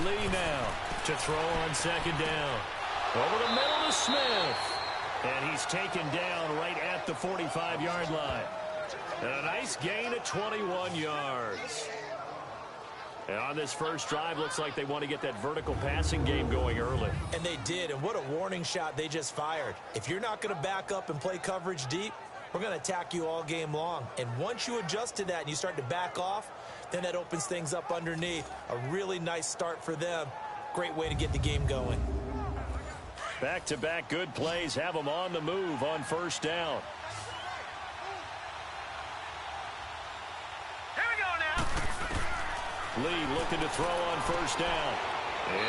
Lee now to throw on second down. Over the middle to Smith. And he's taken down right at the 45-yard line. And a nice gain of 21 yards. And on this first drive, looks like they want to get that vertical passing game going early. And they did, and what a warning shot they just fired. If you're not going to back up and play coverage deep, we're going to attack you all game long. And once you adjust to that and you start to back off, then that opens things up underneath. A really nice start for them. Great way to get the game going. Back-to-back good plays have them on the move on first down. Here we go now. Lee looking to throw on first down.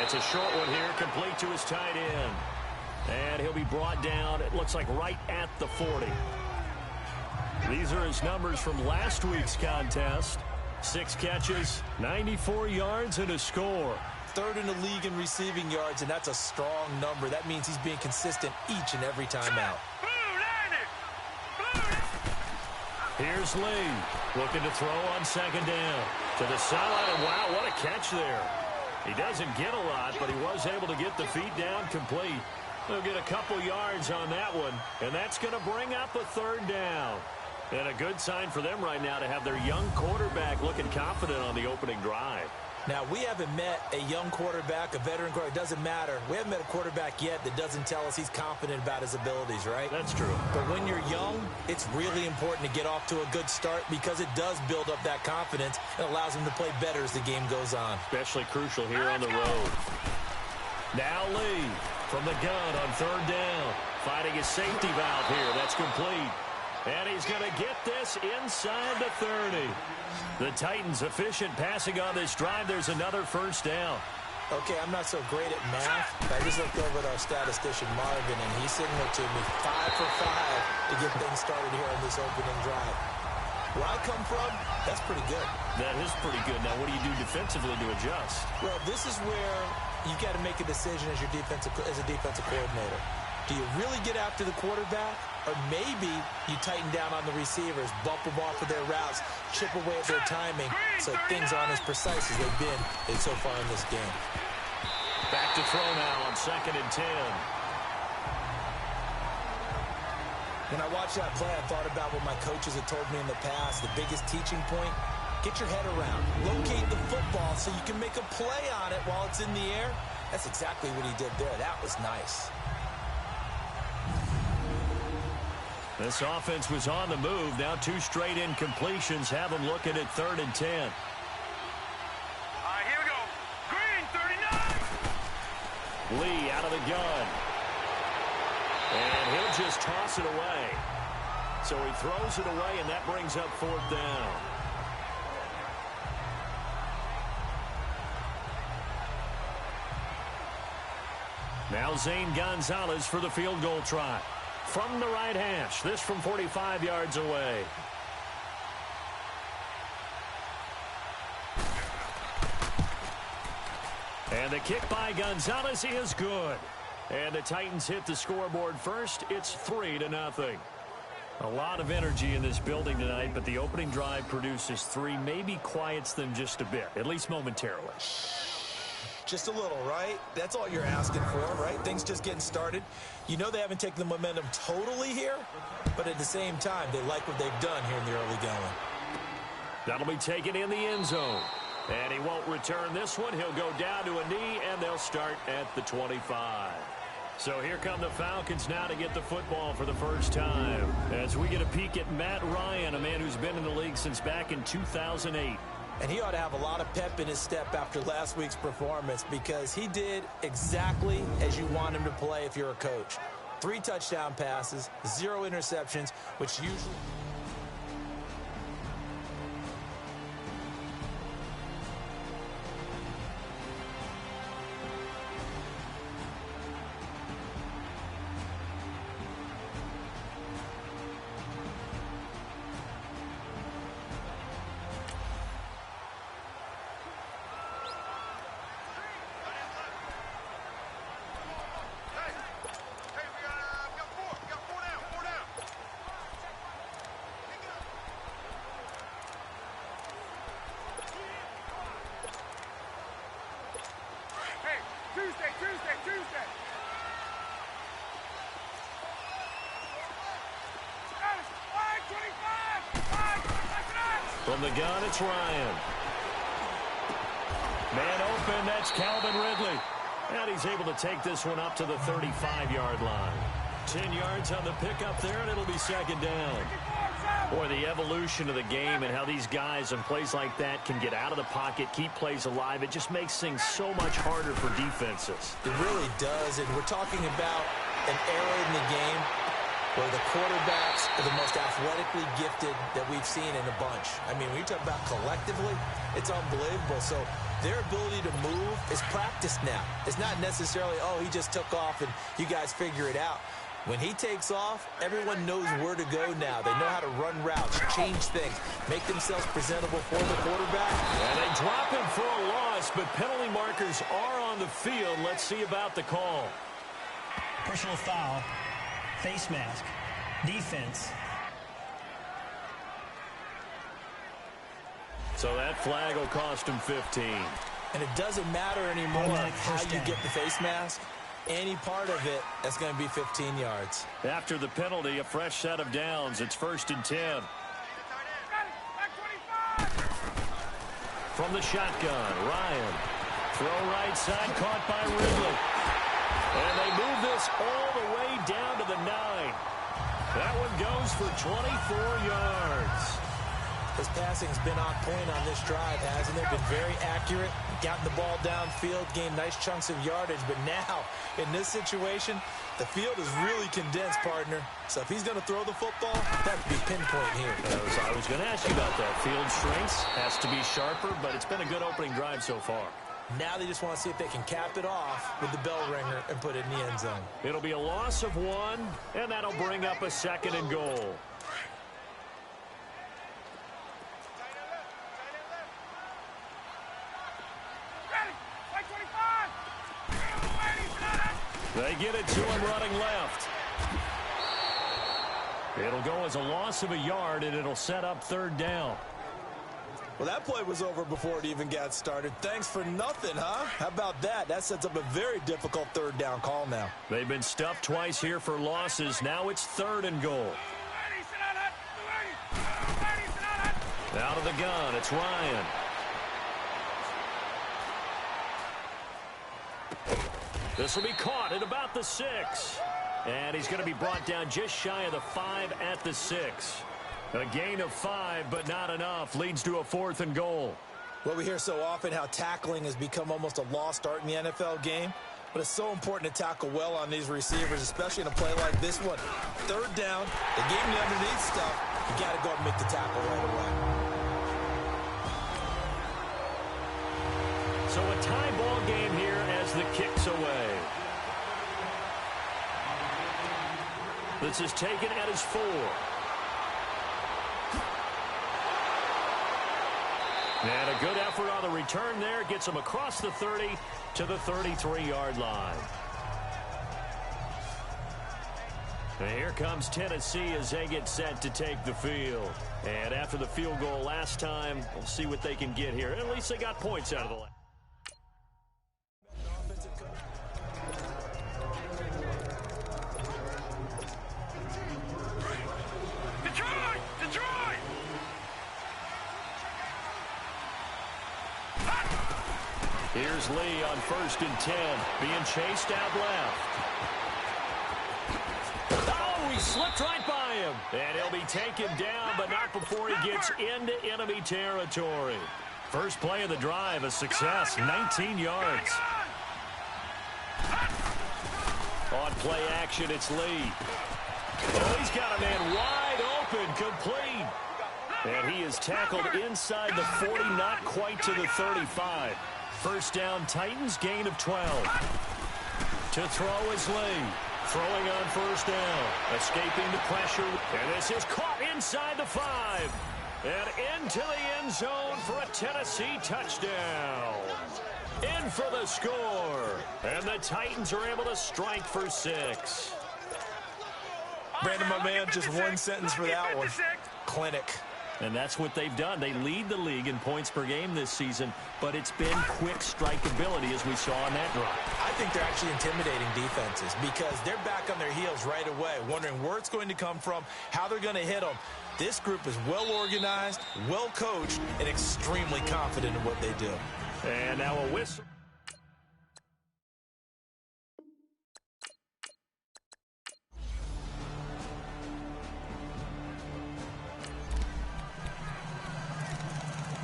It's a short one here, complete to his tight end. And he'll be brought down, it looks like right at the 40. These are his numbers from last week's contest. 6 catches, 94 yards, and a score. Third in the league in receiving yards, and that's a strong number. That means he's being consistent each and every time out. Here's Lee looking to throw on second down. To the sideline, and wow, what a catch there. He doesn't get a lot, but he was able to get the feet down complete. They'll get a couple yards on that one, and that's going to bring up a third down. And a good sign for them right now to have their young quarterback looking confident on the opening drive. Now, we haven't met a young quarterback, a veteran quarterback. It doesn't matter. We haven't met a quarterback yet that doesn't tell us he's confident about his abilities, right? That's true. But when you're young, it's really important to get off to a good start because it does build up that confidence and allows him to play better as the game goes on. Especially crucial here on the road. Now Lee from the gun on third down. Finding his safety valve here. That's complete. And he's going to get this inside the 30. The Titans efficient passing on this drive. There's another first down. Okay, I'm not so great at math. I just looked over at our statistician, Marvin, and he signaled to me 5 for 5 to get things started here on this opening drive. Where I come from, that's pretty good. That is pretty good. Now, what do you do defensively to adjust? Well, this is where you got to make a decision as a defensive coordinator. Do you really get after the quarterback? Or maybe you tighten down on the receivers, bump them off of their routes, chip away at their timing so things aren't as precise as they've been so far in this game. Back to throw now on 2nd and 10. When I watched that play, I thought about what my coaches had told me in the past. The biggest teaching point, get your head around. Locate the football so you can make a play on it while it's in the air. That's exactly what he did there. That was nice. This offense was on the move. Now 2 straight incompletions have them looking at 3rd and 10. All right, here we go. Green, 39. Lee out of the gun. And he'll just toss it away. So he throws it away, and that brings up 4th down. Now Zane Gonzalez for the field goal try. From the right hash, this from 45 yards away. And the kick by Gonzalez is good. And the Titans hit the scoreboard first. It's 3-0. A lot of energy in this building tonight, but the opening drive produces 3, maybe quiets them just a bit, at least momentarily. Just a little, right? That's all you're asking for, right? Things just getting started. You know they haven't taken the momentum totally here, but at the same time, they like what they've done here in the early going. That'll be taken in the end zone. And he won't return this one. He'll go down to a knee, and they'll start at the 25. So here come the Falcons now to get the football for the first time. As we get a peek at Matt Ryan, a man who's been in the league since back in 2008. And he ought to have a lot of pep in his step after last week's performance because he did exactly as you want him to play if you're a coach. 3 touchdown passes, 0 interceptions, which usually... Tuesday. From the gun, it's Ryan. Man open, that's Calvin Ridley. And he's able to take this one up to the 35-yard line. 10 yards on the pickup there, and it'll be second down. Boy, the evolution of the game and how these guys in plays like that can get out of the pocket, keep plays alive, it just makes things so much harder for defenses. It really does, and we're talking about an era in the game where the quarterbacks are the most athletically gifted that we've seen in a bunch. I mean, when you talk about collectively, it's unbelievable. So their ability to move is practiced now. It's not necessarily, oh, he just took off and you guys figure it out. When he takes off, everyone knows where to go now. They know how to run routes, change things, make themselves presentable for the quarterback. And they drop him for a loss, but penalty markers are on the field. Let's see about the call. Personal foul, face mask, defense. So that flag will cost him 15. And it doesn't matter anymore how you get the face mask. Any part of it, that's going to be 15 yards. After the penalty, a fresh set of downs. It's 1st and 10. From the shotgun, Ryan. Throw right side, caught by Ridley. And they move this all the way down to the 9. That one goes for 24 yards. His passing's been on point on this drive, hasn't it? Been very accurate, gotten the ball downfield, gained nice chunks of yardage. But now, in this situation, the field is really condensed, partner. So if he's going to throw the football, that would be pinpoint here. I was going to ask you about that. Field shrinks, has to be sharper, but it's been a good opening drive so far. Now they just want to see if they can cap it off with the bell ringer and put it in the end zone. It'll be a loss of 1, and that'll bring up a 2nd and goal. They get it to him running left. It'll go as a loss of a yard, and it'll set up 3rd down. Well, that play was over before it even got started. Thanks for nothing, huh? How about that? That sets up a very difficult 3rd down call now. They've been stuffed twice here for losses. Now it's 3rd and goal. Out of the gun, it's Ryan. This will be caught at about the 6. And he's going to be brought down just shy of the 5 at the 6. A gain of 5, but not enough. Leads to a 4th and goal. Well, we hear so often how tackling has become almost a lost art in the NFL game. But it's so important to tackle well on these receivers, especially in a play like this one. 3rd down, they gave him the underneath stuff. You got to go and make the tackle right away. So a tie ball game here as the kick's away. This is taken at his 4. And a good effort on the return there. Gets him across the 30 to the 33-yard line. And here comes Tennessee as they get set to take the field. And after the field goal last time, we'll see what they can get here. At least they got points out of the last. Here's Lee on 1st and 10, being chased out left. Oh, he slipped right by him. And he'll be taken down, but not before he gets into enemy territory. First play of the drive, a success, 19 yards. On play action, it's Lee. Oh, he's got a man wide open, complete. And he is tackled inside the 40, not quite to the 35. First down, Titans, gain of 12. To throw is Lee. Throwing on 1st down. Escaping the pressure. And this is caught inside the 5. And into the end zone for a Tennessee touchdown. In for the score. And the Titans are able to strike for 6. Brandon, my man, just one sentence for that one. Clinic. And that's what they've done. They lead the league in points per game this season, but it's been quick strikeability as we saw on that drive. I think they're actually intimidating defenses because they're back on their heels right away, wondering where it's going to come from, how they're going to hit them. This group is well organized, well coached, and extremely confident in what they do. And now a whistle.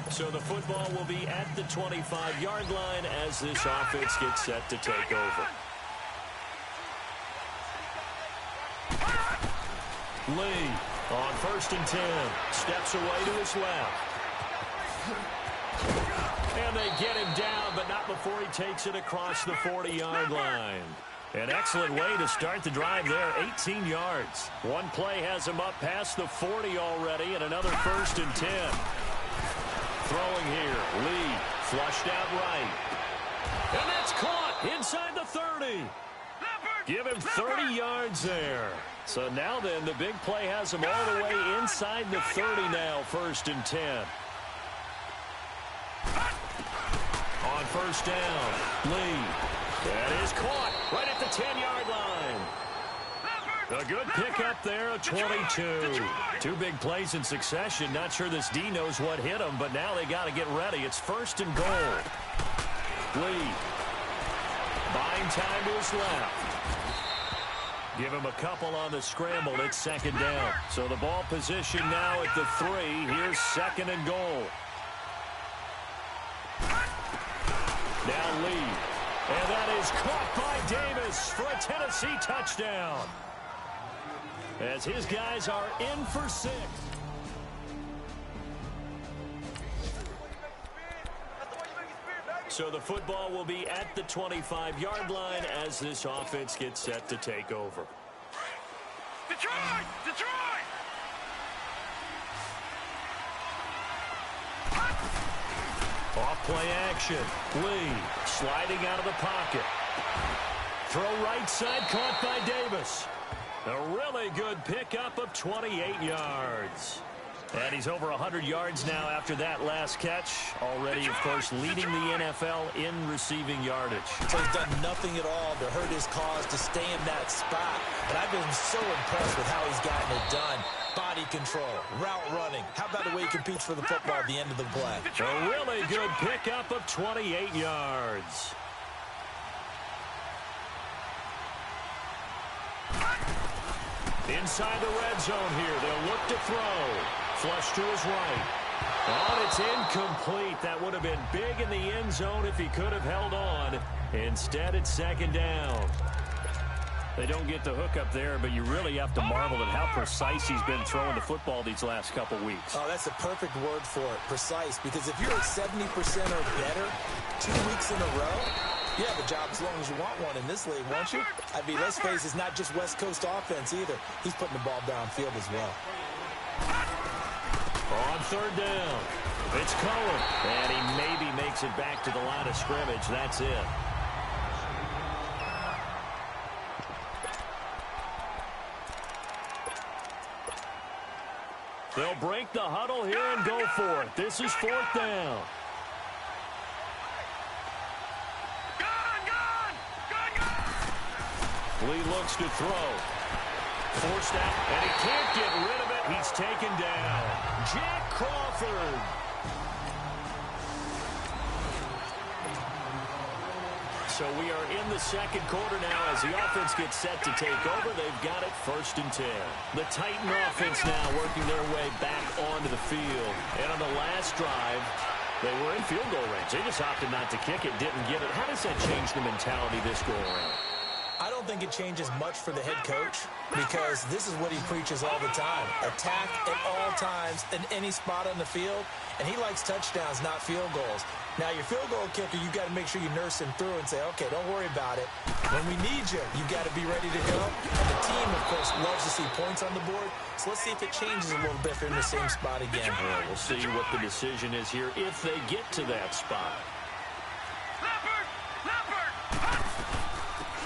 So the football will be at the 25-yard line as this offense gets set to take over. Lee on 1st and 10. Steps away to his left. And they get him down, but not before he takes it across the 40-yard line. An excellent way to start the drive there, 18 yards. One play has him up past the 40 already, and another 1st and 10. Throwing here, Lee, flushed out right. And that's caught inside the 30. Give him 30 yards there. So now then, the big play has him all the way inside the 30 now, 1st and 10. On 1st down, Lee. That is caught right at the 10-yard line. A good pickup there, a 22. Two big plays in succession. Not sure this D knows what hit him, but now they got to get ready. It's 1st and goal. Lee. Buying time to his left. Give him a couple on the scramble. It's 2nd down. So the ball position now at the 3. Here's 2nd and goal. Now Lee. And that is caught by Davis for a Tennessee touchdown. As his guys are in for 6. So the football will be at the 25-yard line as this offense gets set to take over. Detroit! Detroit! Off play action. Lee sliding out of the pocket. Throw right side caught by Davis. A really good pickup of 28 yards. And he's over 100 yards now after that last catch. Already, of course, leading the NFL in receiving yardage. So he's done nothing at all to hurt his cause to stay in that spot. But I've been so impressed with how he's gotten it done. Body control, route running. How about the way he competes for the football at the end of the play? A really good pickup of 28 yards. Inside the red zone here. They'll look to throw. Flush to his right. Oh, it's incomplete. That would have been big in the end zone if he could have held on. Instead, it's 2nd down. They don't get the hook up there, but you really have to marvel at how precise he's been throwing the football these last couple weeks. Oh, that's a perfect word for it, precise. Because if you're at 70% or better 2 weeks in a row, you have a job as long as you want one in this league, won't you? I mean, let's face it, it's not just West Coast offense either. He's putting the ball downfield as well. On 3rd down, it's Cohen. And he maybe makes it back to the line of scrimmage. That's it. They'll break the huddle here and go for it. This is 4th down. Lee looks to throw. Forced out, and he can't get rid of it. He's taken down. Jack Crawford. So we are in the 2nd quarter now as the offense gets set to take over. They've got it 1st and 10. The Titan offense now working their way back onto the field. And on the last drive, they were in field goal range. They just opted not to kick it, didn't get it. How does that change the mentality this go around? I don't think it changes much for the head coach because this is what he preaches all the time. Attack at all times in any spot on the field, and he likes touchdowns, not field goals. Now, your field goal kicker, you got to make sure you nurse him through and say, okay, don't worry about it. When we need you, you got to be ready to go. And the team, of course, loves to see points on the board. So let's see if it changes a little bit if they're in the same spot again. Well, we'll see what the decision is here if they get to that spot.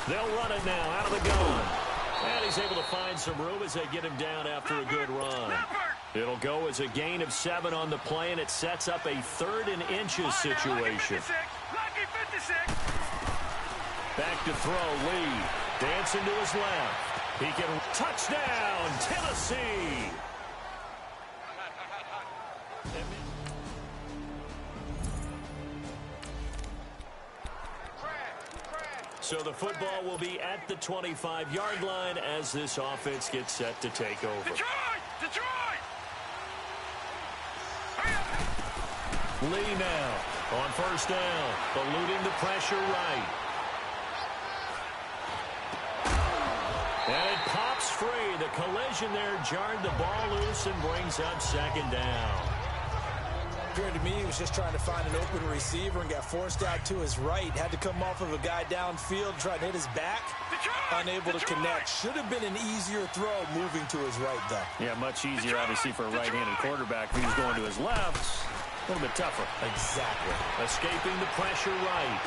They'll run it now out of the gun. And he's able to find some room as they get him down after a good run. It'll go as a gain of 7 on the play, and it sets up a 3rd and inches situation. Lucky 56. Back to throw, Lee. Dancing to his left. He can touchdown, Tennessee. So the football will be at the 25-yard line as this offense gets set to take over. Detroit! Lee now on first down, eluding the pressure right. And it pops free. The collision there jarred the ball loose and brings up 2nd down. Appeared to me he was just trying to find an open receiver and got forced out to his right. Had to come off of a guy downfield, try to hit his back. Unable to connect. Should have been an easier throw moving to his right, though. Yeah, much easier, obviously, for a right-handed quarterback. If he was going to his left, a little bit tougher. Exactly. Escaping the pressure right.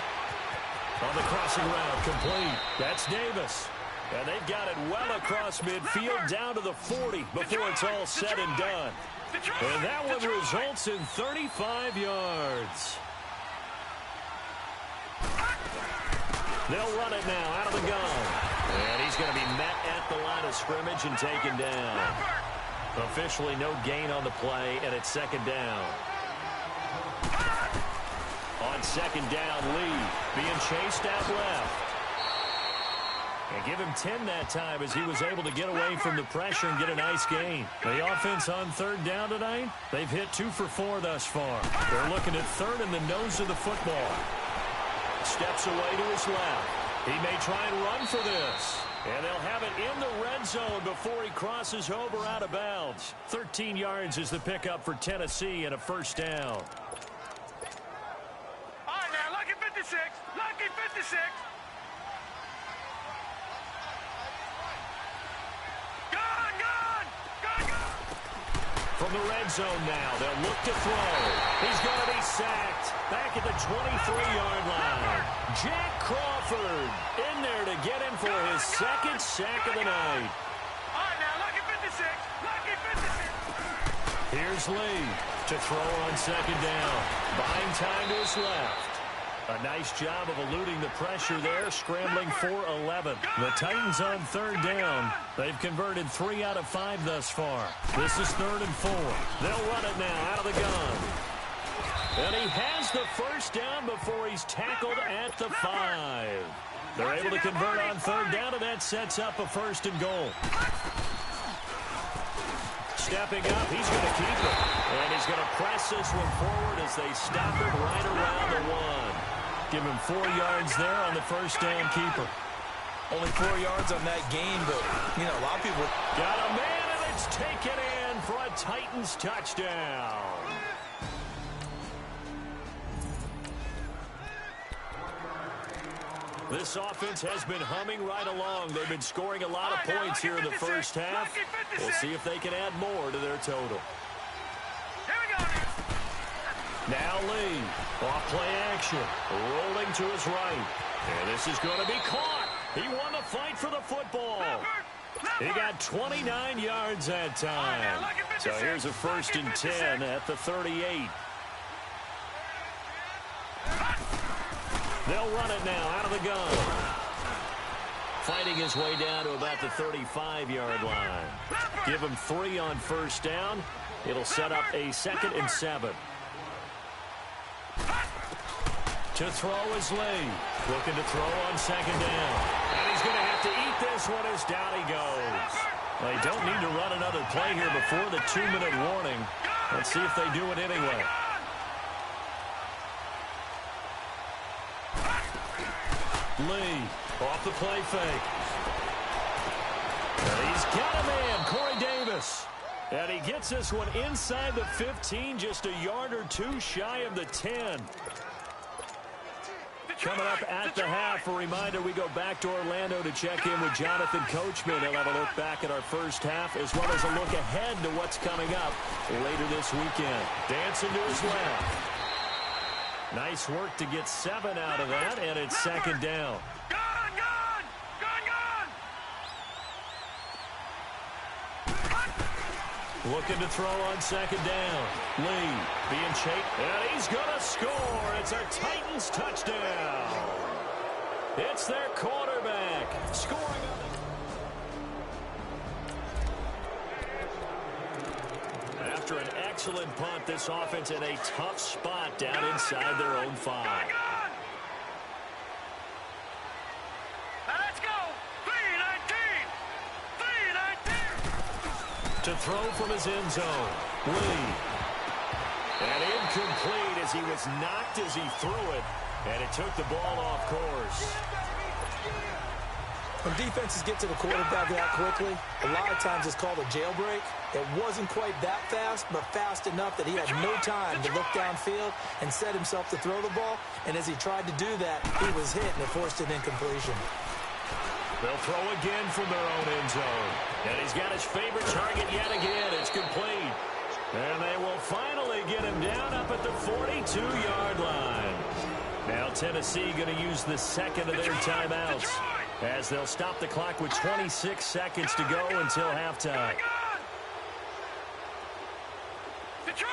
On the crossing route, complete. That's Davis. And they've got it well across midfield down to the 40 before it's all said and done. And that one results in 35 yards. They'll run it now out of the gun. And he's going to be met at the line of scrimmage and taken down. Officially no gain on the play, and it's 2nd down. On 2nd down, Lee being chased out left. And give him 10 that time as he was able to get away from the pressure and get a nice gain. The offense on 3rd down tonight, they've hit 2 for 4 thus far. They're looking at 3rd in the nose of the football. Steps away to his left. He may try and run for this. And they'll have it in the red zone before he crosses over out of bounds. 13 yards is the pickup for Tennessee and a 1st down. All right, now, lucky 56. Lucky 56. From the red zone now, they'll look to throw. He's going to be sacked back at the 23-yard line. Jack Crawford in there to get him for his 2nd sack of the night. All right, now, lucky 56. Lucky 56. Here's Lee to throw on 2nd down. Buying time to his left. A nice job of eluding the pressure there, scrambling for 11. The Titans on 3rd down. They've converted 3 out of 5 thus far. This is 3rd and 4. They'll run it now out of the gun. And he has the 1st down before he's tackled at the 5. They're able to convert on 3rd down, and that sets up a 1st and goal. Stepping up, he's going to keep it. And he's going to press this one forward as they stop it right around the 1. Give him 4 yards there on the 1st down keeper. Only 4 yards on that gain, but, you know, a lot of people... Got a man, and it's taken in for a Titans touchdown. This offense has been humming right along. They've been scoring a lot of points here in the 1st half. We'll see if they can add more to their total. Here we go. Now Lee, off play action, rolling to his right. And this is going to be caught. He won the fight for the football. He got 29 yards that time. So here's a 1st and 10 at the 38. They'll run it now out of the gun. Fighting his way down to about the 35-yard line. Give him 3 on 1st down. It'll set up a 2nd and 7. To throw is Lee. Looking to throw on 2nd down. And he's going to have to eat this one as down he goes. They don't need to run another play here before the 2-minute warning. Let's see if they do it anyway. Lee off the play fake. And he's got a man, Corey Davis. And he gets this one inside the 15, just a yard or 2 shy of the 10. Coming up at the half, a reminder, we go back to Orlando to check in with Jonathan Coachman. He'll have a look back at our 1st half, as well as a look ahead to what's coming up later this weekend. Dancing to his left. Nice work to get 7 out of that, and it's 2nd down. Looking to throw on second down. Lee being chased, and he's going to score. It's a Titans touchdown. It's their quarterback scoring. After an excellent punt, this offense in a tough spot down inside their own 5. Let's go. 3-19. To throw from his end zone. Lee. And incomplete as he was knocked as he threw it. And it took the ball off course. When defenses get to the quarterback that quickly, a lot of times it's called a jailbreak. It wasn't quite that fast, but fast enough that he had no time to look downfield and set himself to throw the ball. And as he tried to do that, he was hit, and it forced an incompletion. They'll throw again from their own end zone. And he's got his favorite target yet again. It's complete. And they will finally get him down up at the 42-yard line. Now Tennessee going to use the second of their timeouts, as they'll stop the clock with 26 seconds to go until halftime. Detroit!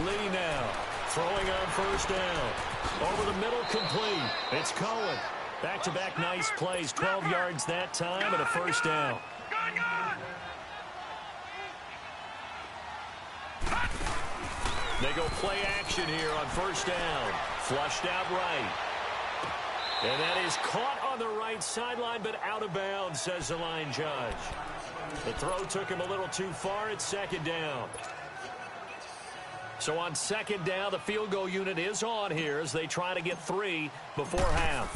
Lee now throwing on first down. Over the middle, complete. It's Cohen. Back-to-back nice plays. 12 yards that time and a first down. They go play action here on first down. Flushed out right. And that is caught on the right sideline, but out of bounds, says the line judge. The throw took him a little too far. It's second down. So on second down, the field goal unit is on here as they try to get 3 before half.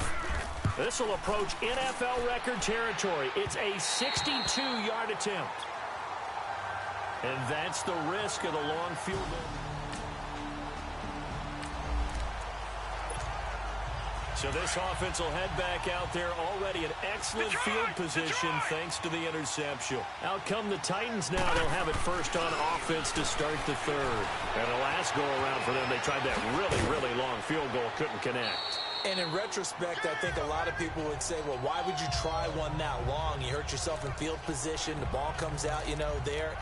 This will approach NFL record territory. It's a 62-yard attempt. And that's the risk of the long field goal. So this offense will head back out there, already in excellent field position thanks to the interception. Out come the Titans now. They'll have it first on offense to start the third. And the last go-around for them, they tried that really, really long field goal, couldn't connect. And in retrospect, I think a lot of people would say, well, why would you try one that long? You hurt yourself in field position. The ball comes out, there.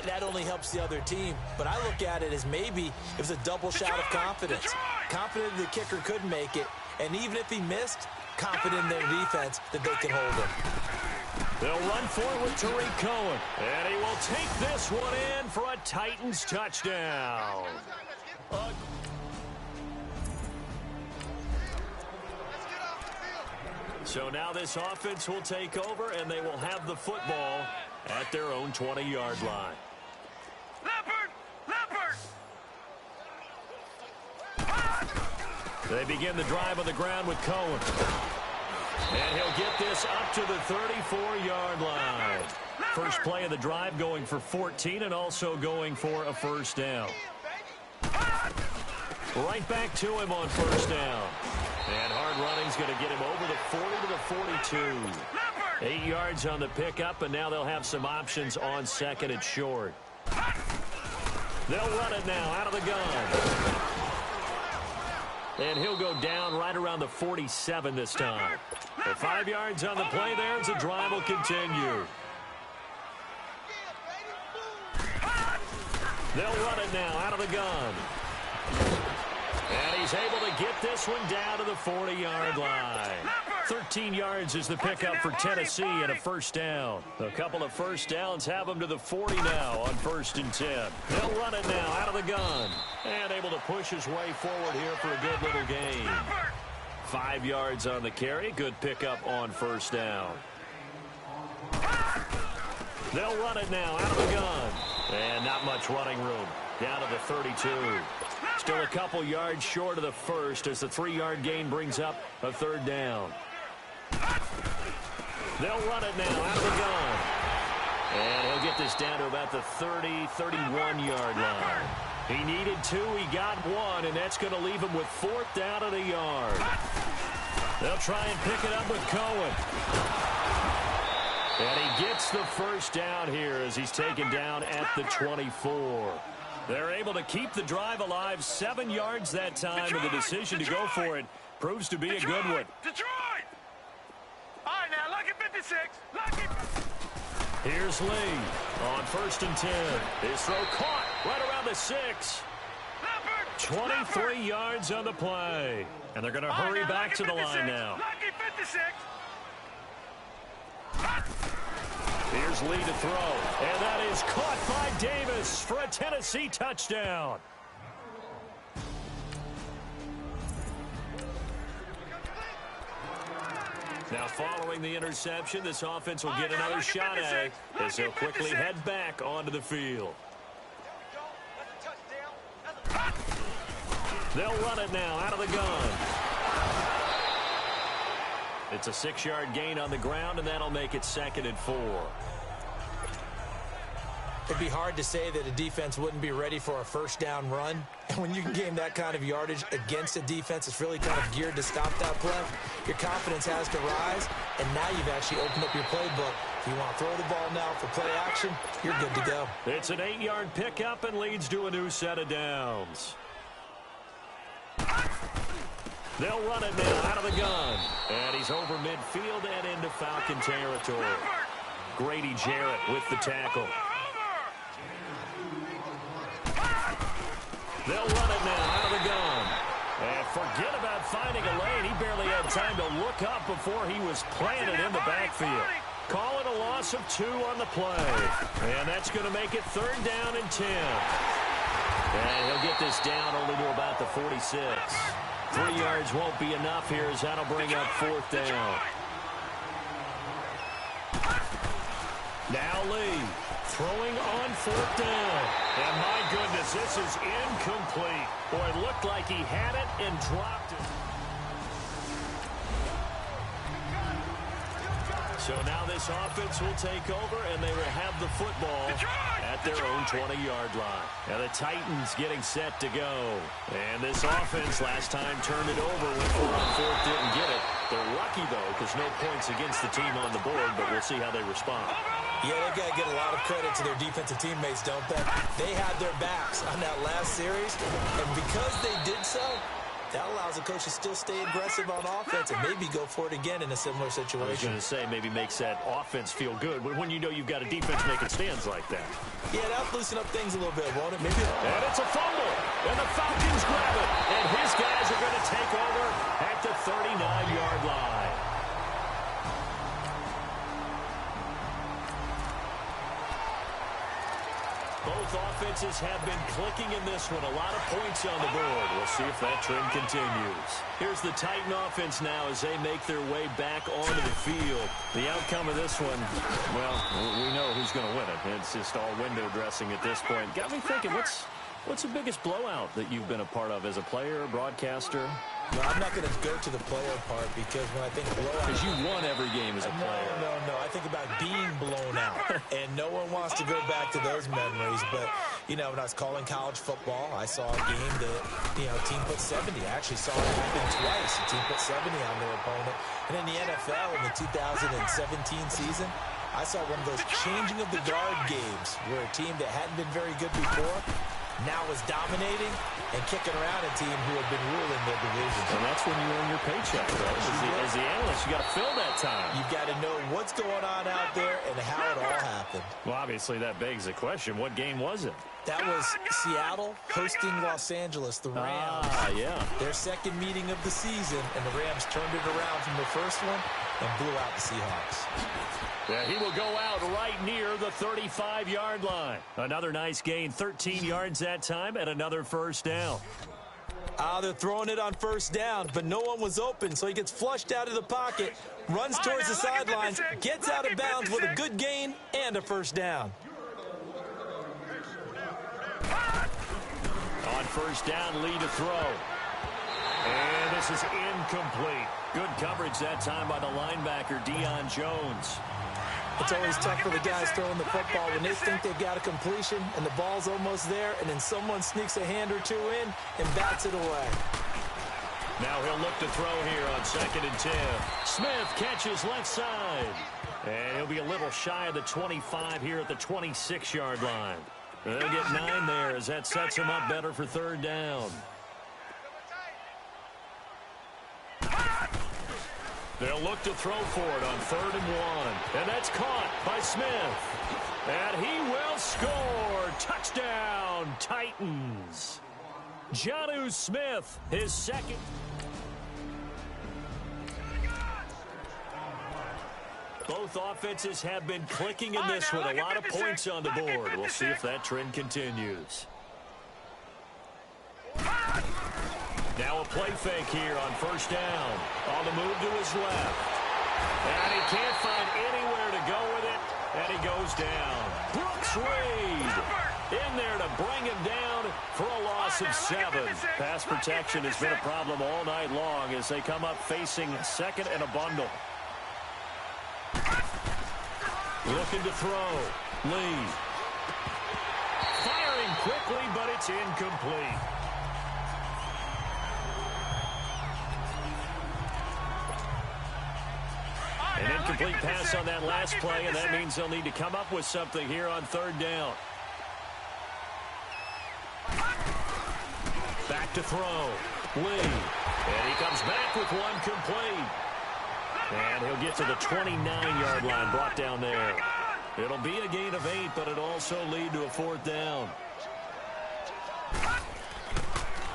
That only helps the other team. But I look at it as maybe it was a double shot of confidence. Confident the kicker could make it. And even if he missed, confident in their defense that they can hold him. They'll run forward with Tariq Cohen. And he will take this one in for a Titans touchdown. So now this offense will take over, and they will have the football at their own 20-yard line. They begin the drive on the ground with Cohen. And he'll get this up to the 34-yard line. First play of the drive going for 14 and also going for a first down. Right back to him on first down. And hard running's going to get him over the 40 to the 42. 8 yards on the pickup, and now they'll have some options on second and short. They'll run it now out of the gun. And he'll go down right around the 47 this time. The 5 yards on the play there as the drive will continue. They'll run it now out of the gun. And he's able to get this one down to the 40-yard line. 13 yards is the pickup for Tennessee and a first down. A couple of first downs have them to the 40 now on 1st and 10. They'll run it now out of the gun. And able to push his way forward here for a good little gain. 5 yards on the carry. Good pickup on first down. They'll run it now out of the gun. And not much running room. Down to the 32. Still a couple yards short of the first as the 3-yard gain brings up a third down. They'll run it now out of the gun. And he'll get this down to about the 30, 31-yard line. He needed 2, he got 1, and that's going to leave him with 4th down at a yard. They'll try and pick it up with Cohen. And he gets the first down here as he's taken down at the 24. They're able to keep the drive alive, 7 yards that time, and the decision to go for it proves to be a good one. Detroit! All right, now, look at 56. 56. Lucky. Here's Lee on 1st and 10. His throw caught right around the 6. 23 yards on the play. And they're going to hurry back to the line now. Lucky 56. Here's Lee to throw. And that is caught by Davis for a Tennessee touchdown. Now following the interception, this offense will get another shot at it as they'll quickly head back onto the field. They'll run it now out of the gun. It's a 6-yard gain on the ground, and that'll make it 2nd and 4. It'd be hard to say that a defense wouldn't be ready for a first down run. And when you can gain that kind of yardage against a defense, it's really kind of geared to stop that play. Your confidence has to rise, and now you've actually opened up your playbook. If you want to throw the ball now for play action, you're good to go. It's an 8-yard pickup and leads to a new set of downs. They'll run it now out of the gun. And he's over midfield and into Falcon territory. Grady Jarrett with the tackle. They'll run it now out of the gun. And forget about finding a lane. He barely had time to look up before he was planted in the backfield. Call it a loss of 2 on the play. And that's going to make it 3rd down and 10. And he'll get this down only to about the 46. 3 yards won't be enough here as that'll bring up 4th down. Now Lee throwing on 4th down. And my goodness, this is incomplete. Boy, it looked like he had it and dropped it. So now this offense will take over, and they will have the football at their own 20-yard line. Now the Titans getting set to go. And this offense last time turned it over when 4 on 4th didn't get it. They're lucky, though, because no points against the team on the board, but we'll see how they respond. Yeah, they've got to get a lot of credit to their defensive teammates, don't they? They had their backs on that last series, and because they did so, that allows the coach to still stay aggressive on offense and maybe go for it again in a similar situation. I was going to say, maybe makes that offense feel good when you know you've got a defense making stands like that. Yeah, that'll loosen up things a little bit, won't it? Maybe. And it's a fumble, and the Falcons grab it, and his guys are going to take over at the 39-yard line. Both offenses have been clicking in this one. A lot of points on the board. We'll see if that trend continues. Here's the Titan offense now as they make their way back onto the field. The outcome of this one, well, we know who's going to win it. It's just all window dressing at this point. Got me thinking, what's the biggest blowout that you've been a part of as a player, broadcaster? No, I'm not going to go to the player part because when I think blowout... Because you won every game as a player. No. I think about being blown out. And no one wants to go back to those memories. But, you know, when I was calling college football, I saw a game that, you know, team put 70. I actually saw it happen twice. A team put 70 on their opponent. And in the NFL in the 2017 season, I saw one of those changing of the guard games where a team that hadn't been very good before now was dominating and kicking around a team who had been ruling their division. And that's when you earn your paycheck, right? As the analyst, you got to fill that time. You've got to know what's going on out there and how it all happened. Well, obviously, that begs the question, what game was it? That was Seattle hosting Los Angeles, the Rams. Yeah. Their second meeting of the season, and the Rams turned it around from the first one and blew out the Seahawks. Yeah, he will go out right near the 35-yard line. Another nice gain, 13 yards that time, and another first down. They're throwing it on first down, but no one was open, so he gets flushed out of the pocket, runs towards the sidelines, gets out of bounds with a good gain and a first down. On first down, Lee to throw. And this is incomplete. Good coverage that time by the linebacker, Deion Jones. It's always tough for the guys throwing the football when they think they've got a completion and the ball's almost there, and then someone sneaks a hand or two in and bats it away. Now he'll look to throw here on 2nd and 10. Smith catches left side. And he'll be a little shy of the 25 here at the 26-yard line. They'll get 9 there as that sets him up better for 3rd down. They'll look to throw for it on 3rd and 1. And that's caught by Smith. And he will score. Touchdown, Titans. Jonnu Smith, his second. Both offenses have been clicking in this one. A lot of points on the board. We'll see if that trend continues. Now a play fake here on 1st down. On the move to his left. And he can't find anywhere to go with it. And he goes down. Brooks Reed in there to bring him down for a loss of 7. Pass protection has been a problem all night long as they come up facing 2nd and a bundle. Looking to throw. Lee. Firing quickly, but it's incomplete. An incomplete pass on that last play, and that means they'll need to come up with something here on 3rd down. Back to throw. Lee. And he comes back with one complete. And he'll get to the 29-yard line, brought down there. It'll be a gain of 8, but it'll also lead to a 4th down.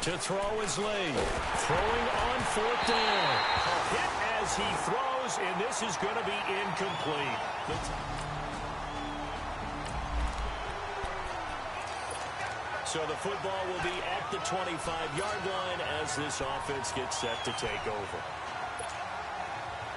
To throw is Lee. Throwing on 4th down. A hit as he throws, and this is going to be incomplete. So the football will be at the 25-yard line as this offense gets set to take over.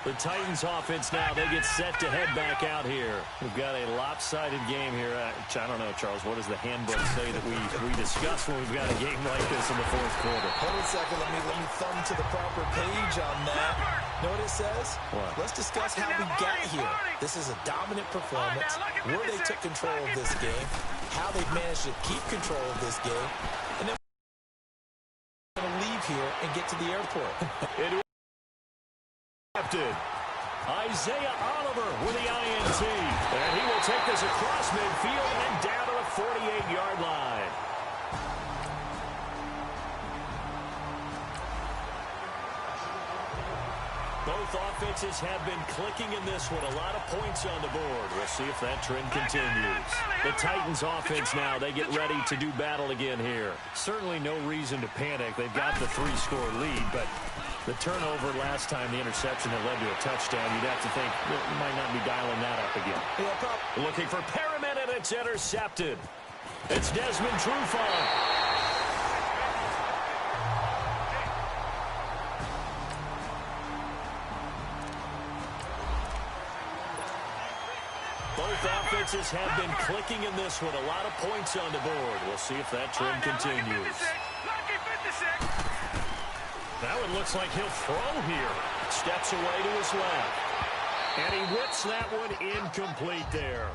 The Titans offense now, they get set to head back out here. We've got a lopsided game here. I don't know, Charles, what does the handbook say that we discuss when we've got a game like this in the 4th quarter? Hold on a second. Let me thumb to the proper page on that. Know what it says? What? Let's discuss how we got here. This is a dominant performance, where they took control of this game, how they've managed to keep control of this game, and then we're going to leave here and get to the airport. Isaiah Oliver with the INT. And he will take this across midfield and down to the 48-yard line. Both offenses have been clicking in this one. A lot of points on the board. We'll see if that trend continues. The Titans offense now, they get ready to do battle again here. Certainly no reason to panic. They've got the 3-score lead, but the turnover last time, the interception that led to a touchdown, you'd have to think you might not be dialing that up again. Yeah, looking for Perriman, and it's intercepted. It's Desmond Trufant. Both offenses have been clicking in this one. A lot of points on the board. We'll see if that trend continues. That one looks like he'll throw here. Steps away to his left. And he whips that one incomplete there.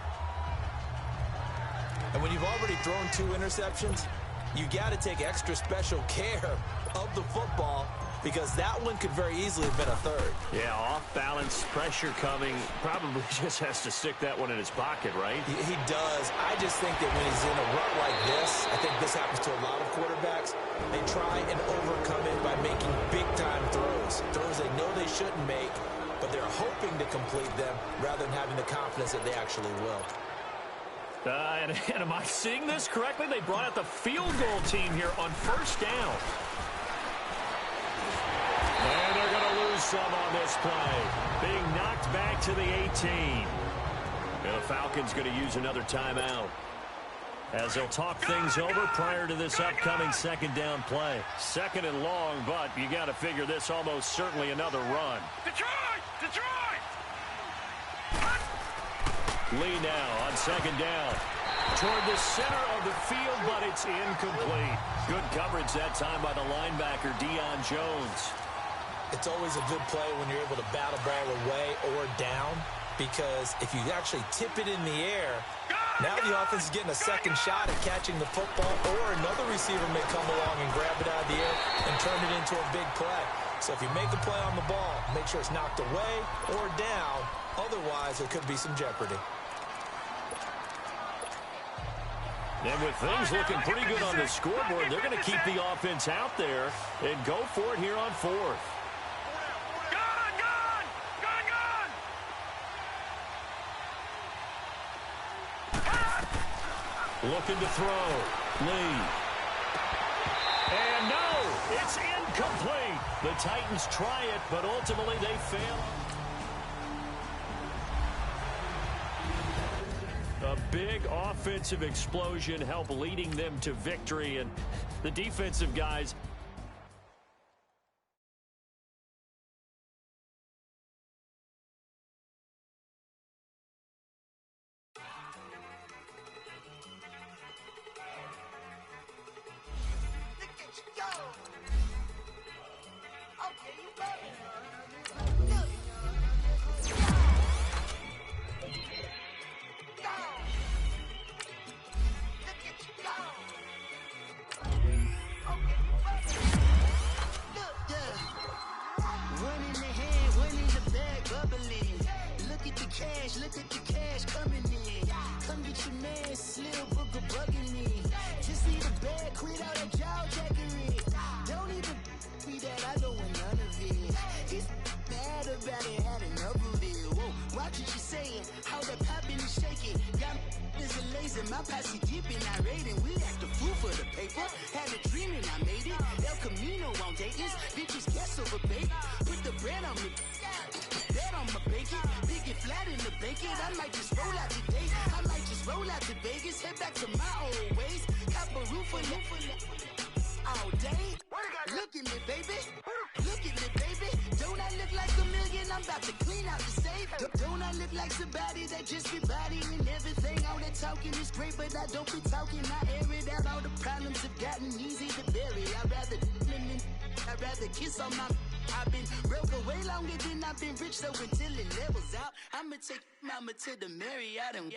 And when you've already thrown 2 interceptions, you got to take extra special care of the football, because that one could very easily have been a 3rd. Yeah, off-balance, pressure coming. Probably just has to stick that one in his pocket, right? He does. I just think that when he's in a rut like this, I think this happens to a lot of quarterbacks, they try and overcome it by making big-time throws. Throws they know they shouldn't make, but they're hoping to complete them rather than having the confidence that they actually will. And am I seeing this correctly? They brought out the field goal team here on 1st down. And they're going to lose some on this play. Being knocked back to the 18. And the Falcons going to use another timeout, as they'll talk things over prior to this upcoming 2nd down play. 2nd and long, but you got to figure this almost certainly another run. Detroit! Detroit! Lee now on 2nd down. Toward the center of the field, but it's incomplete. Good coverage that time by the linebacker, Deion Jones. It's always a good play when you're able to bat a ball away or down, because if you actually tip it in the air, now the offense is getting a second shot at catching the football, or another receiver may come along and grab it out of the air and turn it into a big play. So if you make a play on the ball, make sure it's knocked away or down. Otherwise, there could be some jeopardy. And with things looking pretty good on the scoreboard, they're going to keep the offense out there and go for it here on 4th. Looking to throw. Lee. And no, it's incomplete. The Titans try it, but ultimately they fail. A big offensive explosion helped leading them to victory, and the defensive guys Look at the cash coming in. Come get your man, Slim Booker bugging me. Just need a bag, quit all that jaw jackery. Don't even be that, I don't want none of it. He's mad about it, had enough of it. Whoa, watch what you saying, how that poppin' is shaking. Got is a laser, my posse dipping, I raiding. We act a fool for the paper. Had a dream and I made it. El Camino on Dayton's, bitches guess over baby. Put the bread on me. Bet on my bacon, big and flat in the bacon. I might just roll out today. I might just roll out to Vegas, head back to my old ways. Cop a roof for all day. Look at me, baby. Look at me, baby. Don't I look like a million? I'm about to clean out the safe. Don't I look like somebody that just be bodying everything? All that talking is great, but I don't be talking. I air it out. All the problems have gotten easy to bury. I'd rather kiss on my. I've been broke way longer than I've been rich, so until it levels out, I'ma take mama to the Marriott and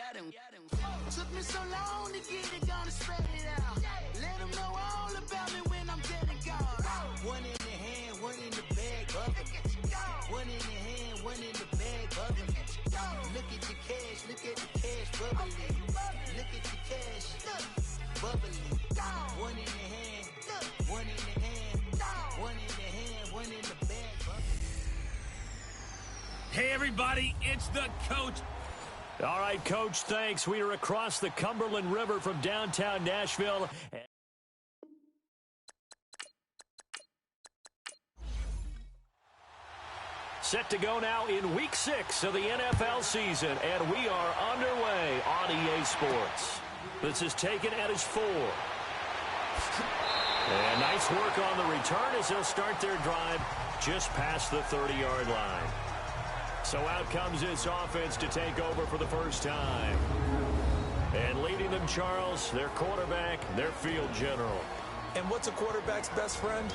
took me so long to get it, gonna spread it out. Let them know all about me when I'm dead and gone. One in the hand, one in the bag, bubbling. One in the hand, one in the bag, bubbling. Look at the cash, bubbling. Look at the cash, bubbling. One in the hand, one in the hand, one in the hand, one in the bag, bubbling. Hey, everybody, it's the coach. All right, Coach, thanks. We are across the Cumberland River from downtown Nashville. Set to go now in Week 6 of the NFL season, and we are underway on EA Sports. This is taken at his 4. And nice work on the return as they'll start their drive just past the 30-yard line. So out comes this offense to take over for the first time. And leading them, Charles, their quarterback, their field general. And what's a quarterback's best friend?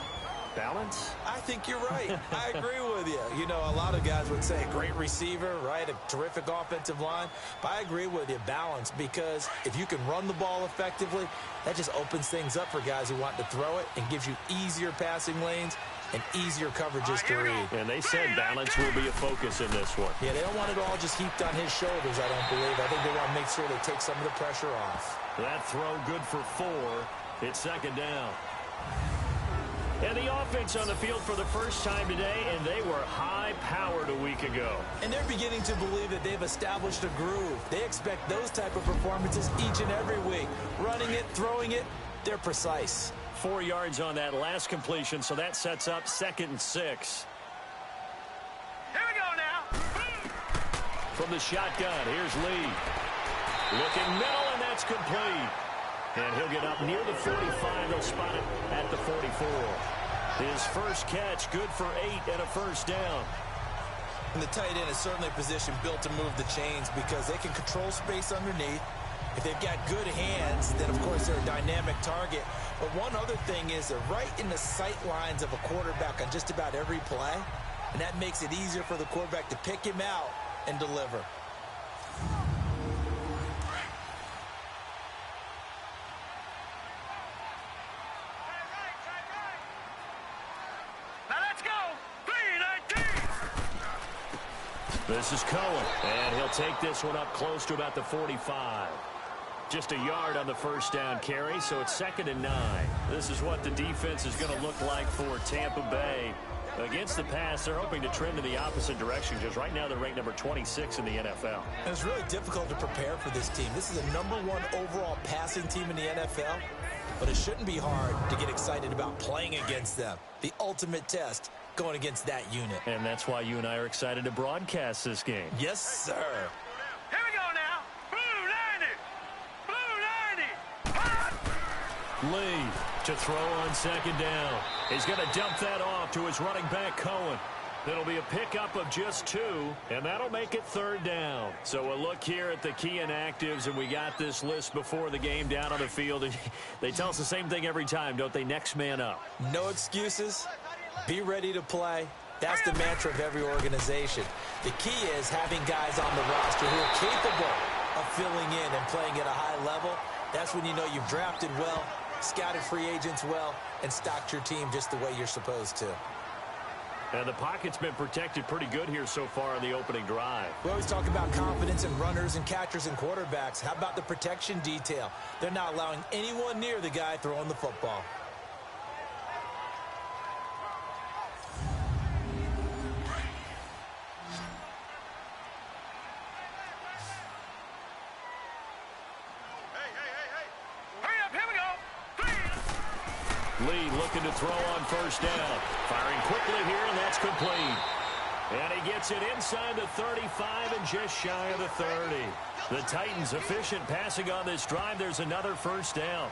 Balance? I think you're right. I agree with you. You know, a lot of guys would say a great receiver, right? A terrific offensive line. But I agree with you, balance, because if you can run the ball effectively, that just opens things up for guys who want to throw it and gives you easier passing lanes and easier coverages to read. And they said balance will be a focus in this one. Yeah, they don't want it all just heaped on his shoulders, I don't believe. I think they want to make sure they take some of the pressure off. That throw good for 4. It's second down. And the offense on the field for the first time today, and they were high-powered a week ago. And they're beginning to believe that they've established a groove. They expect those type of performances each and every week. Running it, throwing it, they're precise. 4 yards on that last completion, so that sets up 2nd and 6. Here we go now. From the shotgun, here's Lee. Looking middle, and that's complete. And he'll get up near the 45. They'll spot it at the 44. His first catch, good for 8 and a first down. And the tight end is certainly a position built to move the chains because they can control space underneath. If they've got good hands, then, of course, they're a dynamic target. But one other thing is they're right in the sight lines of a quarterback on just about every play. And that makes it easier for the quarterback to pick him out and deliver. This is Cohen, and he'll take this one up close to about the 45. just a yard on the first down carry, so it's 2nd and 9. This is what the defense is going to look like for Tampa Bay. Against the pass, they're hoping to trend in the opposite direction because right now they're ranked number 26 in the NFL. And it's really difficult to prepare for this team. This is the #1 overall passing team in the NFL, but it shouldn't be hard to get excited about playing against them. The ultimate test going against that unit. And that's why you and I are excited to broadcast this game. Yes, sir. Here we go now. Blue 90. Blue 90. Lee to throw on 2nd down. He's going to dump that off to his running back, Cohen. It'll be a pickup of just 2, and that'll make it 3rd down. So a look here at the key inactives, and we got this list before the game down on the field. They tell us the same thing every time, don't they? Next man up. No excuses. Be ready to play. That's the mantra of every organization. The key is having guys on the roster who are capable of filling in and playing at a high level. That's when you know you've drafted well, scouted free agents well, and stocked your team just the way you're supposed to. And the pocket's been protected pretty good here so far on the opening drive. We always talk about confidence in runners and catchers and quarterbacks. How about the protection detail? They're not allowing anyone near the guy throwing the football. Lee looking to throw on 1st down. Firing quickly here, and that's complete. And he gets it inside the 35 and just shy of the 30. The Titans efficient passing on this drive. There's another 1st down.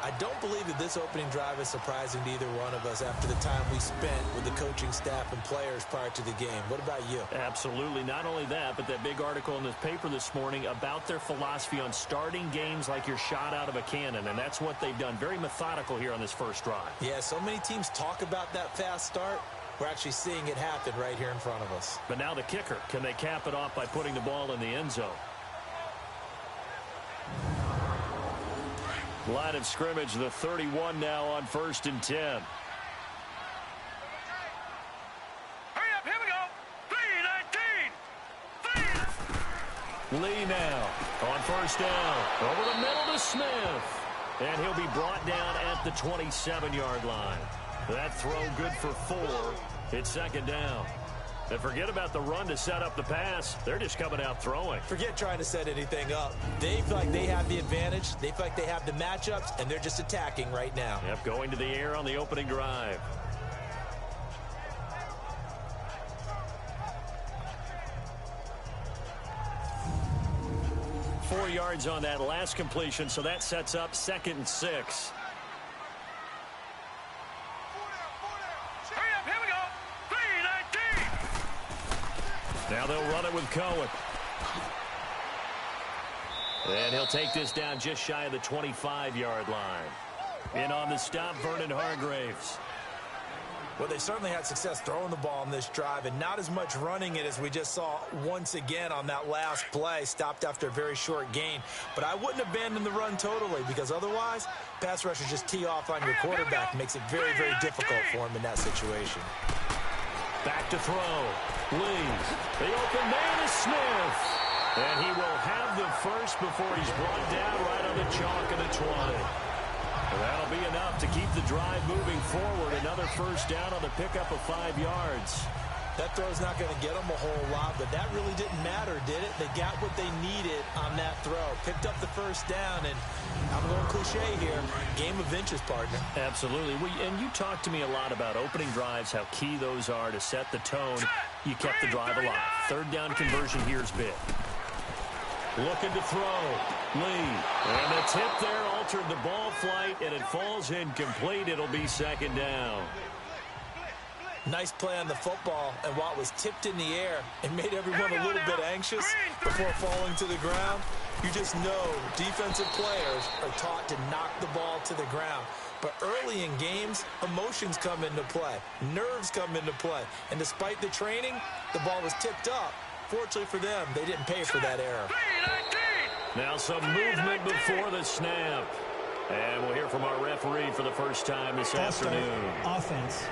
I don't believe that this opening drive is surprising to either one of us after the time we spent with the coaching staff and players prior to the game. What about you? Absolutely. Not only that, but that big article in the paper this morning about their philosophy on starting games like you're shot out of a cannon, and that's what they've done. Very methodical here on this first drive. Yeah, so many teams talk about that fast start. We're actually seeing it happen right here in front of us. But now the kicker. Can they cap it off by putting the ball in the end zone? Line of scrimmage, the 31 now on 1st and 10. Hurry up, here we go. 3-19. Lee now on 1st down. Over the middle to Smith. And he'll be brought down at the 27-yard line. That throw good for 4. It's 2nd down. And forget about the run to set up the pass. They're just coming out throwing. Forget trying to set anything up. They feel like they have the advantage. They feel like they have the matchups, and they're just attacking right now. Yep, going to the air on the opening drive. Four yards on that last completion, so that sets up 2nd and 6. Now they'll run it with Cohen. And he'll take this down just shy of the 25-yard line. In on the stop, Vernon Hargraves. Well, they certainly had success throwing the ball on this drive and not as much running it as we just saw once again on that last play. Stopped after a very short gain. But I wouldn't abandon the run totally because otherwise, pass rushers just tee off on your quarterback. Makes it very, very difficult for him in that situation. Back to throw. Lee. The open man is Smith. And he will have the first before he's brought down right on the chalk of the 20. And that'll be enough to keep the drive moving forward. Another 1st down on the pickup of 5 yards. That throw's not going to get them a whole lot, but that really didn't matter, did it? They got what they needed on that throw. Picked up the 1st down, and I'm going cliche here. Game of inches, partner. Absolutely. And you talked to me a lot about opening drives, how key those are to set the tone. You kept the drive alive. 3rd down conversion here is big. Looking to throw. Lee. And the tip there altered the ball flight, and it falls incomplete. It'll be 2nd down. Nice play on the football, and while it was tipped in the air and made everyone a little bit anxious before falling to the ground, you just know defensive players are taught to knock the ball to the ground. But early in games, emotions come into play. Nerves come into play. And despite the training, the ball was tipped up. Fortunately for them, they didn't pay for that error. Now some movement before the snap. And we'll hear from our referee for the first time this afternoon. Offense.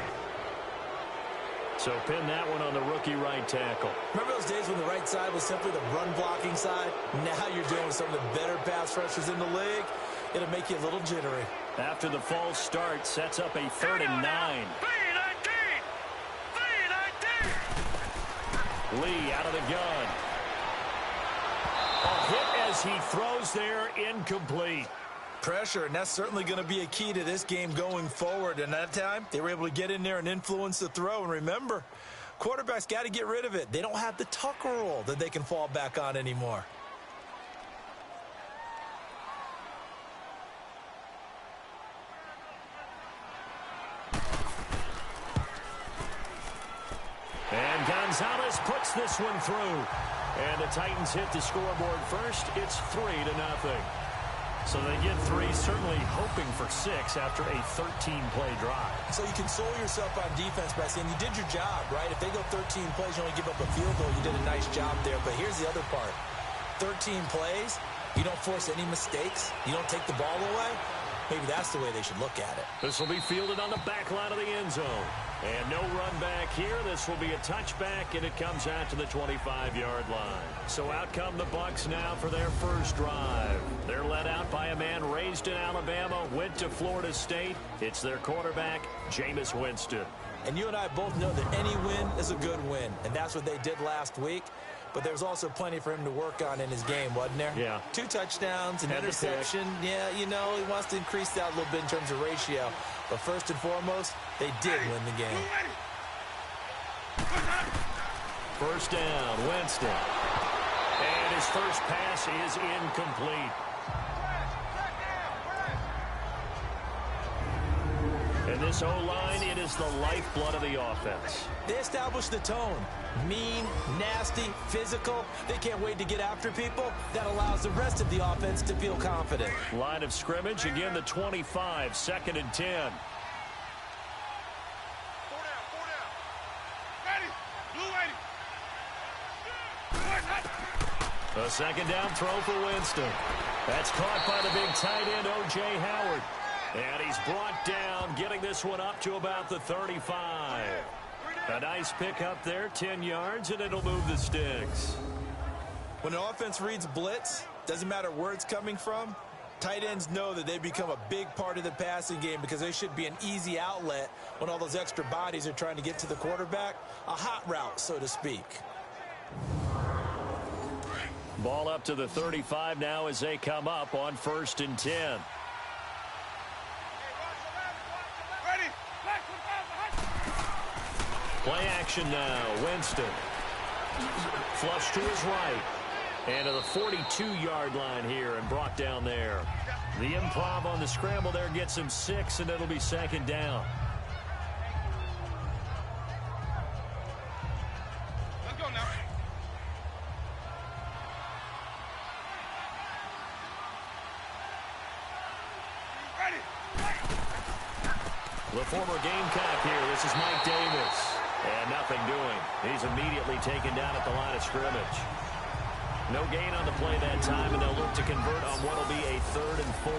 So pin that one on the rookie right tackle. Remember those days when the right side was simply the run-blocking side? Now you're dealing with some of the better pass rushers in the league. It'll make you a little jittery. After the false start, sets up a 3rd and 9. Lee out of the gun. A hit as he throws there, incomplete. Pressure, and that's certainly going to be a key to this game going forward. And that time, they were able to get in there and influence the throw. And remember, quarterbacks got to get rid of it. They don't have the Tucker rule that they can fall back on anymore. And Gonzalez puts this one through. And the Titans hit the scoreboard first. It's 3-0. So they get 3, certainly hoping for 6 after a 13-play drive. So you console yourself on defense by saying you did your job, right? If they go 13 plays, you only give up a field goal, you did a nice job there. But here's the other part. 13 plays, you don't force any mistakes, you don't take the ball away. Maybe that's the way they should look at it. This will be fielded on the back line of the end zone. And no run back here. This will be a touchback, and it comes out to the 25-yard line. So out come the Bucs now for their first drive. They're led out by a man raised in Alabama, went to Florida State. It's their quarterback, Jameis Winston. And you and I both know that any win is a good win, and that's what they did last week. But there's also plenty for him to work on in his game, wasn't there? Yeah. 2 touchdowns, an And interception. Yeah, you know, he wants to increase that a little bit in terms of ratio. But first and foremost, they did win the game. First down, Winston. And his first pass is incomplete. And this O-line, it is the lifeblood of the offense. They established the tone. Mean, nasty, physical. They can't wait to get after people. That allows the rest of the offense to feel confident. Line of scrimmage, again the 25, 2nd and 10. 4 down. Ready. Blue 80. A 2nd down throw for Winston. That's caught by the big tight end, O.J. Howard. And he's brought down, getting this one up to about the 35. A nice pickup there, 10 yards, and it'll move the sticks. When an offense reads blitz, doesn't matter where it's coming from, tight ends know that they become a big part of the passing game because they should be an easy outlet when all those extra bodies are trying to get to the quarterback. A hot route, so to speak. Ball up to the 35 now as they come up on 1st and 10. Play action now. Winston. Flush to his right. And to the 42-yard line here and brought down there. The improv on the scramble there gets him 6, and it'll be 2nd down. Let's go now. Ready. The former Gamecock here. This is Mike Davis. And nothing doing. He's immediately taken down at the line of scrimmage. No gain on the play that time, and they'll look to convert on what will be a 3rd and 4.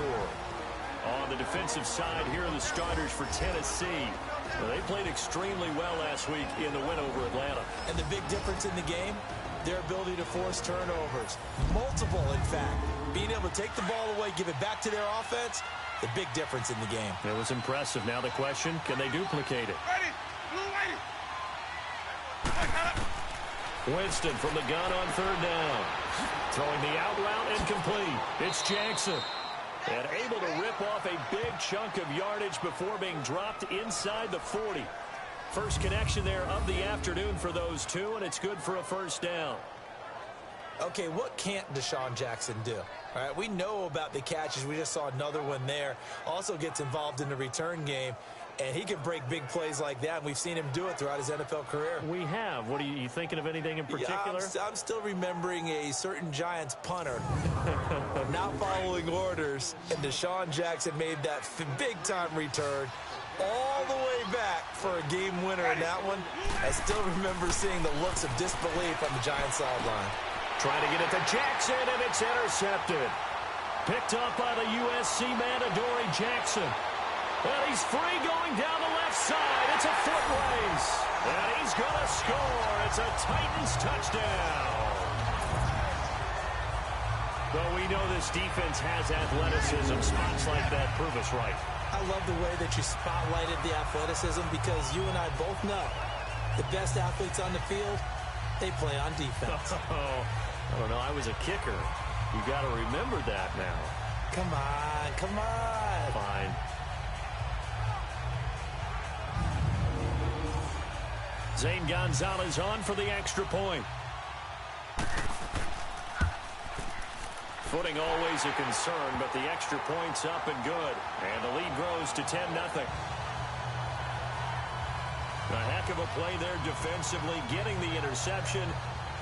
On the defensive side, here are the starters for Tennessee. Well, they played extremely well last week in the win over Atlanta. And the big difference in the game, their ability to force turnovers. Multiple, in fact. Being able to take the ball away, give it back to their offense, the big difference in the game. It was impressive. Now the question, can they duplicate it? Ready. Blue 80. Winston from the gun on 3rd down. Throwing the out route and complete. It's Jackson. And able to rip off a big chunk of yardage before being dropped inside the 40. First connection there of the afternoon for those two, and it's good for a 1st down. Okay, what can't Deshaun Jackson do? All right, we know about the catches. We just saw another one there. Also gets involved in the return game. And he can break big plays like that, and we've seen him do it throughout his NFL career. We have. What are you thinking of anything in particular? Yeah, I'm still remembering a certain Giants punter not following orders, and Deshaun Jackson made that big-time return all the way back for a game winner in that one. I still remember seeing the looks of disbelief on the Giants sideline. Trying to get it to Jackson, and it's intercepted. Picked up by the USC man, Adoree Jackson. And he's free going down the left side. It's a foot race. And he's going to score. It's a Titans touchdown. Well, we know this defense has athleticism. Spots like that prove us right. I love the way that you spotlighted the athleticism because you and I both know the best athletes on the field, they play on defense. I don't know. I was a kicker. You got to remember that now. Come on, come on. Fine. Zane Gonzalez on for the extra point. Footing always a concern, but the extra point's up and good. And the lead grows to 10-0. A heck of a play there defensively, getting the interception,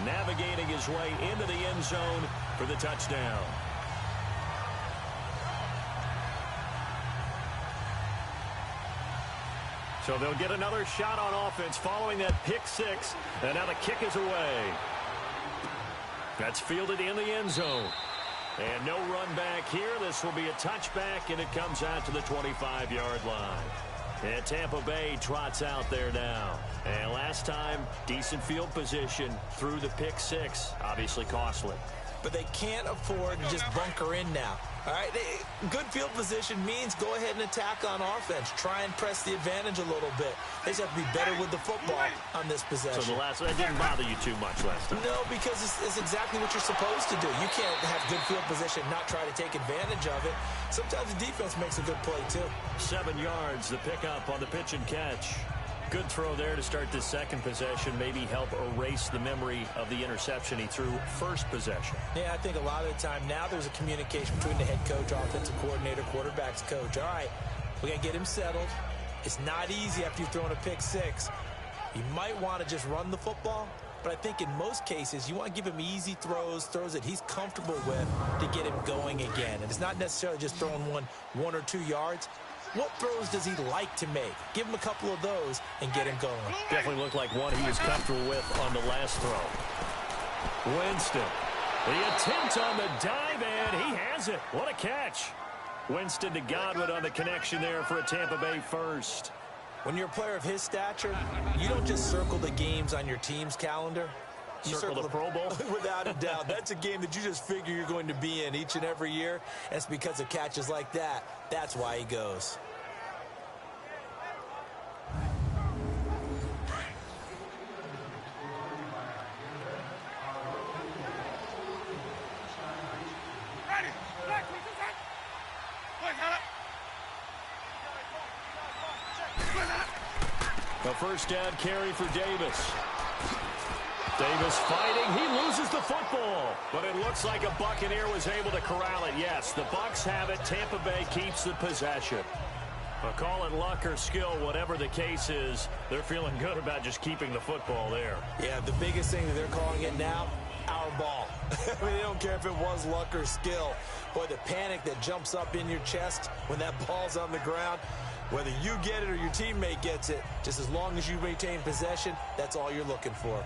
navigating his way into the end zone for the touchdown. So they'll get another shot on offense following that pick six. And now the kick is away. That's fielded in the end zone. And no run back here. This will be a touchback, and it comes out to the 25-yard line. And Tampa Bay trots out there now. And last time, decent field position through the pick six. Obviously costly. But they can't afford to just bunker in now. All right, good field position means go ahead and attack on offense. Try and press the advantage a little bit. They just have to be better with the football on this possession. So that didn't bother you too much last time? No, because it's exactly what you're supposed to do. You can't have good field position and not try to take advantage of it. Sometimes the defense makes a good play, too. 7 yards, the pickup on the pitch and catch. Good throw there to start the second possession. Maybe help erase the memory of the interception he threw first possession. Yeah, I think a lot of the time now there's a communication between the head coach, offensive coordinator, quarterback's coach. All right, we got to get him settled. It's not easy after you've thrown a pick six. You might want to just run the football, but I think in most cases you want to give him easy throws that he's comfortable with to get him going again. And it's not necessarily just throwing one or 2 yards. What throws does he like to make? Give him a couple of those and get him going. Definitely looked like one he was comfortable with on the last throw. Winston. The attempt on the dive, and he has it. What a catch. Winston to Godwin on the connection there for a Tampa Bay first. When you're a player of his stature, you don't just circle the games on your team's calendar. You circle the Pro Bowl? Without a doubt. That's a game that you just figure you're going to be in each and every year. And it's because of catches like that. That's why he goes. A first down carry for Davis. Davis fighting. He loses the football. But it looks like a Buccaneer was able to corral it. Yes, the Bucs have it. Tampa Bay keeps the possession. But call it luck or skill, whatever the case is, they're feeling good about just keeping the football there. Yeah, the biggest thing that they're calling it now, our ball. I mean, they don't care if it was luck or skill. Boy, the panic that jumps up in your chest when that ball's on the ground, whether you get it or your teammate gets it, just as long as you maintain possession, that's all you're looking for.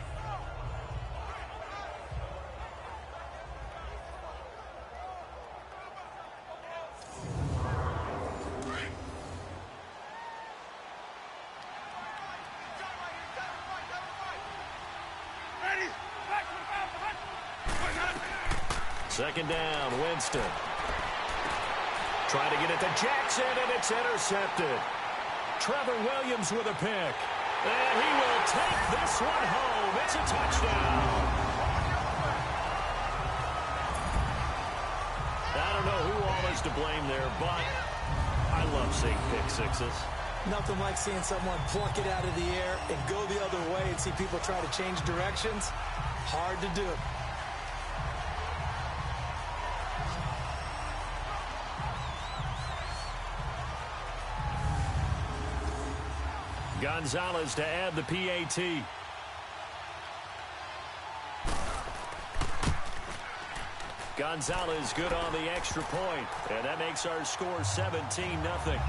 Second down, Winston. Trying to get it to Jackson, and it's intercepted. Trevor Williams with a pick. And he will take this one home. It's a touchdown. I don't know who all is to blame there, but I love seeing pick sixes. Nothing like seeing someone pluck it out of the air and go the other way and see people try to change directions. Hard to do. Gonzalez to add the PAT. Gonzalez good on the extra point, and that makes our score 17-0.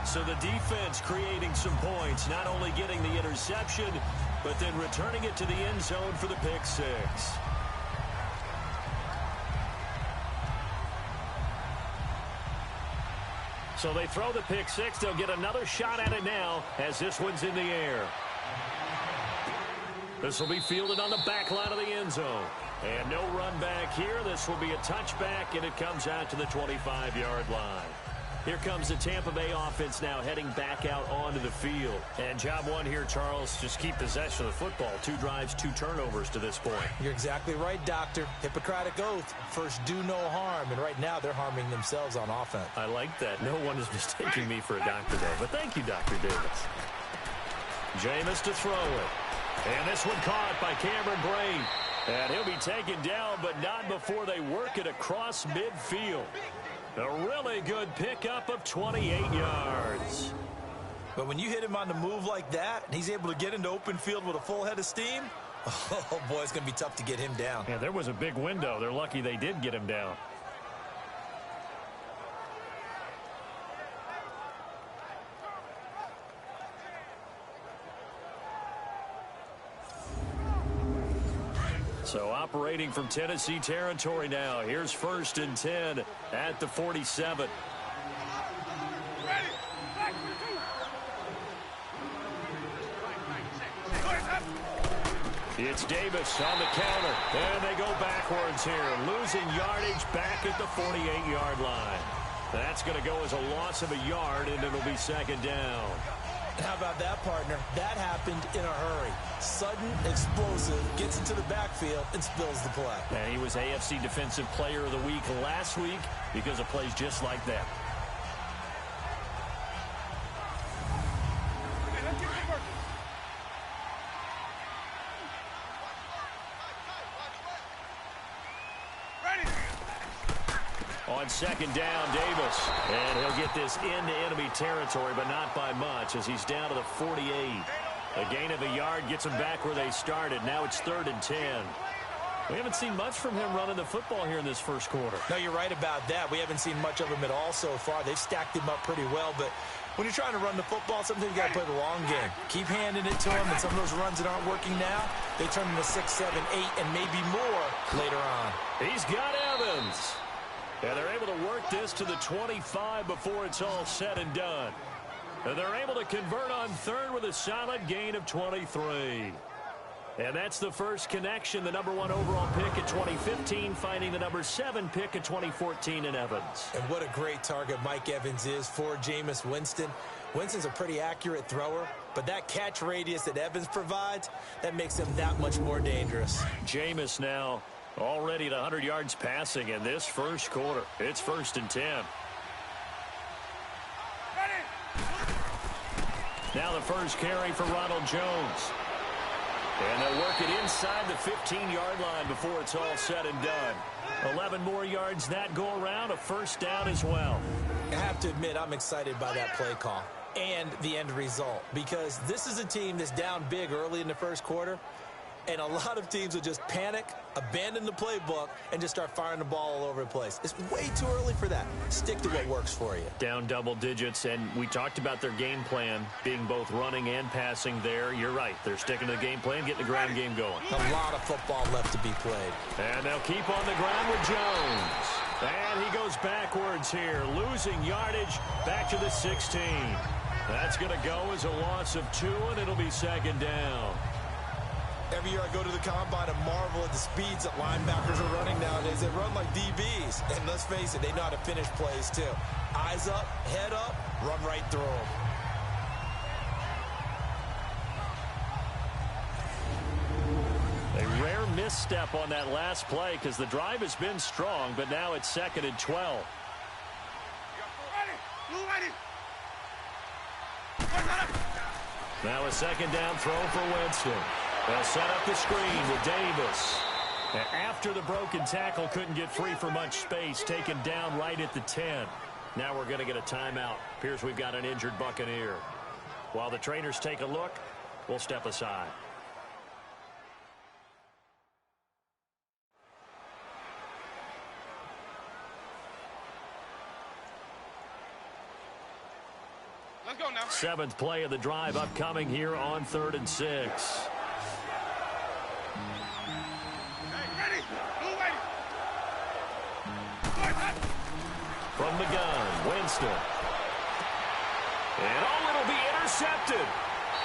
So the defense creating some points, not only getting the interception, but then returning it to the end zone for the pick six. So they throw the pick six. They'll get another shot at it now as this one's in the air. This will be fielded on the back line of the end zone. And no run back here. This will be a touchback, and it comes out to the 25-yard line. Here comes the Tampa Bay offense now heading back out onto the field. And job one here, Charles, just keep possession of the football. 2 drives, 2 turnovers to this point. You're exactly right, Doctor. Hippocratic oath. First, do no harm. And right now, they're harming themselves on offense. I like that. No one is mistaking me for a doctor there. But thank you, Dr. Davis. Jameis to throw it. And this one caught by Cameron Brate. And he'll be taken down, but not before they work it across midfield. A really good pickup of 28 yards. But when you hit him on the move like that, and he's able to get into open field with a full head of steam, oh, boy, it's going to be tough to get him down. Yeah, there was a big window. They're lucky they did get him down. So operating from Tennessee territory now. Here's 1st and 10 at the 47. It's Davis on the counter. And they go backwards here. Losing yardage back at the 48-yard line. That's going to go as a loss of a yard, and it'll be 2nd down. How about that, partner? That happened in a hurry. Sudden, explosive, gets into the backfield, and spills the play. And he was AFC Defensive Player of the Week last week because of plays just like that. On 2nd down, Davis. And he'll get this into enemy territory, but not by much as he's down to the 48. A gain of a yard gets them back where they started. Now it's 3rd and 10. We haven't seen much from him running the football here in this first quarter. No, you're right about that. We haven't seen much of him at all so far. They've stacked him up pretty well, but when you're trying to run the football, sometimes you got to play the long game. Keep handing it to him, and some of those runs that aren't working now, they turn into 6, 7, 8, and maybe more later on. He's got Evans. And they're able to work this to the 25 before it's all said and done. And they're able to convert on 3rd with a solid gain of 23. And that's the first connection, the number 1 overall pick at 2015, finding the number 7 pick at 2014 in Evans. And what a great target Mike Evans is for Jameis Winston. Winston's a pretty accurate thrower, but that catch radius that Evans provides, that makes him that much more dangerous. Jameis now already at 100 yards passing in this first quarter. It's 1st and 10. Now the first carry for Ronald Jones. And they'll work it inside the 15-yard line before it's all said and done. 11 more yards that go around, a 1st down as well. I have to admit, I'm excited by that play call and the end result, because this is a team that's down big early in the first quarter, and a lot of teams will just panic, abandon the playbook, and just start firing the ball all over the place. It's way too early for that. Stick to what works for you. Down double digits, and we talked about their game plan being both running and passing there. You're right. They're sticking to the game plan, getting the ground game going. A lot of football left to be played. And they'll keep on the ground with Jones. And he goes backwards here, losing yardage back to the 16. That's going to go as a loss of 2, and it'll be 2nd down. Every year I go to the combine and marvel at the speeds that linebackers are running nowadays. They run like DBs. And let's face it, they know how to finish plays too. Eyes up, head up, run right through them. A rare misstep on that last play because the drive has been strong, but now it's 2nd and 12. Now a 2nd down throw for Winston. They'll set up the screen with Davis. After the broken tackle, couldn't get free for much space, taken down right at the 10. Now we're going to get a timeout. Appears we've got an injured Buccaneer. While the trainers take a look, we'll step aside. Let's go now. 7th play of the drive upcoming here on 3rd and 6. From the gun, Winston. it'll be intercepted.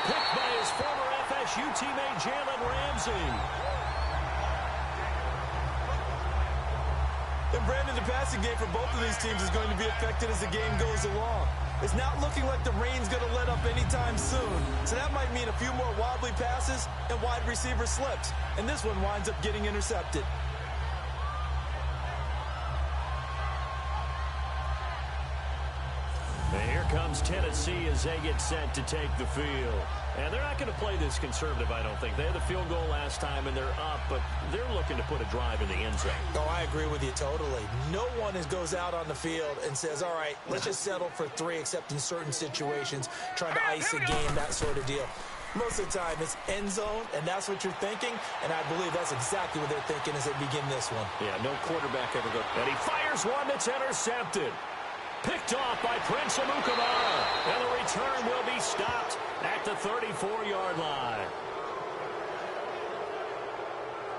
Picked by his former FSU teammate Jalen Ramsey. And Brandon, the passing game for both of these teams is going to be affected as the game goes along. It's not looking like the rain's going to let up anytime soon. So that might mean a few more wobbly passes and wide receiver slips. And this one winds up getting intercepted. And here comes Tennessee as they get set to take the field. And they're not going to play this conservative, I don't think. They had the field goal last time, and they're up, but they're looking to put a drive in the end zone. Oh, I agree with you totally. No one goes out on the field and says, all right, let's just settle for 3, except in certain situations, trying to ice a game, that sort of deal. Most of the time, it's end zone, and that's what you're thinking, and I believe that's exactly what they're thinking as they begin this one. Yeah, no quarterback ever goes. And he fires one that's intercepted. Picked off by Prince Amukamara. And the return will be stopped at the 34-yard line.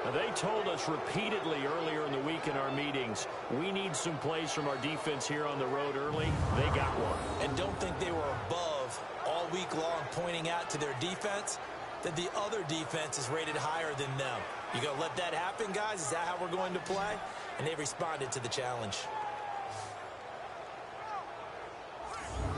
Now, they told us repeatedly earlier in the week in our meetings, we need some plays from our defense here on the road early. They got one. And don't think they were above all week long pointing out to their defense that the other defense is rated higher than them. You going to let that happen, guys? Is that how we're going to play? And they responded to the challenge.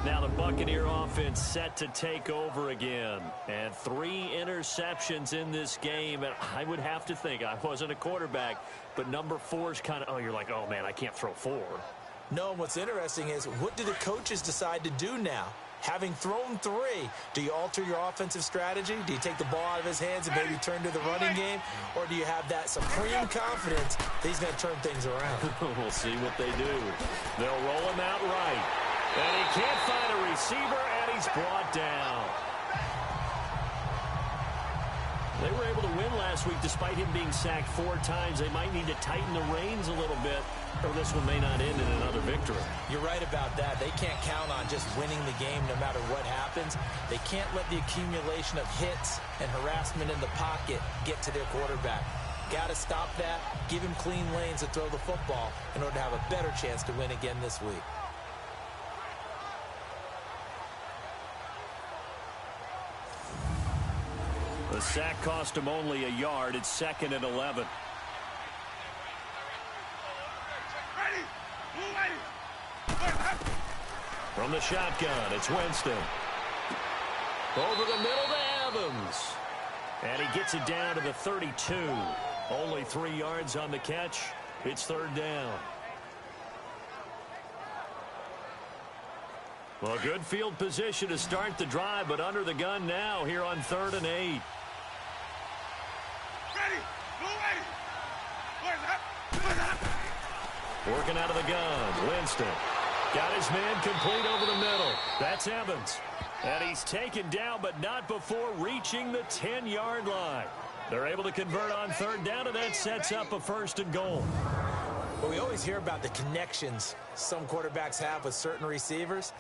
Now the Buccaneer offense set to take over again. And 3 interceptions in this game. And I would have to think, I wasn't a quarterback, but number 4 is kind of, you're like, oh, man, I can't throw 4. No, and what's interesting is, what do the coaches decide to do now? Having thrown 3, do you alter your offensive strategy? Do you take the ball out of his hands and maybe turn to the running game? Or do you have that supreme confidence that he's going to turn things around? We'll see what they do. They'll roll him out right. And he can't find a receiver, and he's brought down. They were able to win last week despite him being sacked 4 times. They might need to tighten the reins a little bit, or this one may not end in another victory. You're right about that. They can't count on just winning the game no matter what happens. They can't let the accumulation of hits and harassment in the pocket get to their quarterback. Got to stop that, give him clean lanes to throw the football in order to have a better chance to win again this week. The sack cost him only a yard. It's 2nd and 11. From the shotgun, it's Winston. Over the middle to Evans. And he gets it down to the 32. Only 3 yards on the catch. It's 3rd down. Well, good field position to start the drive, but under the gun now here on 3rd and 8. Working out of the gun, Winston. Got his man complete over the middle. That's Evans. And he's taken down, but not before reaching the 10-yard line. They're able to convert on 3rd down, and that sets up a 1st and goal. Well, we always hear about the connections some quarterbacks have with certain receivers.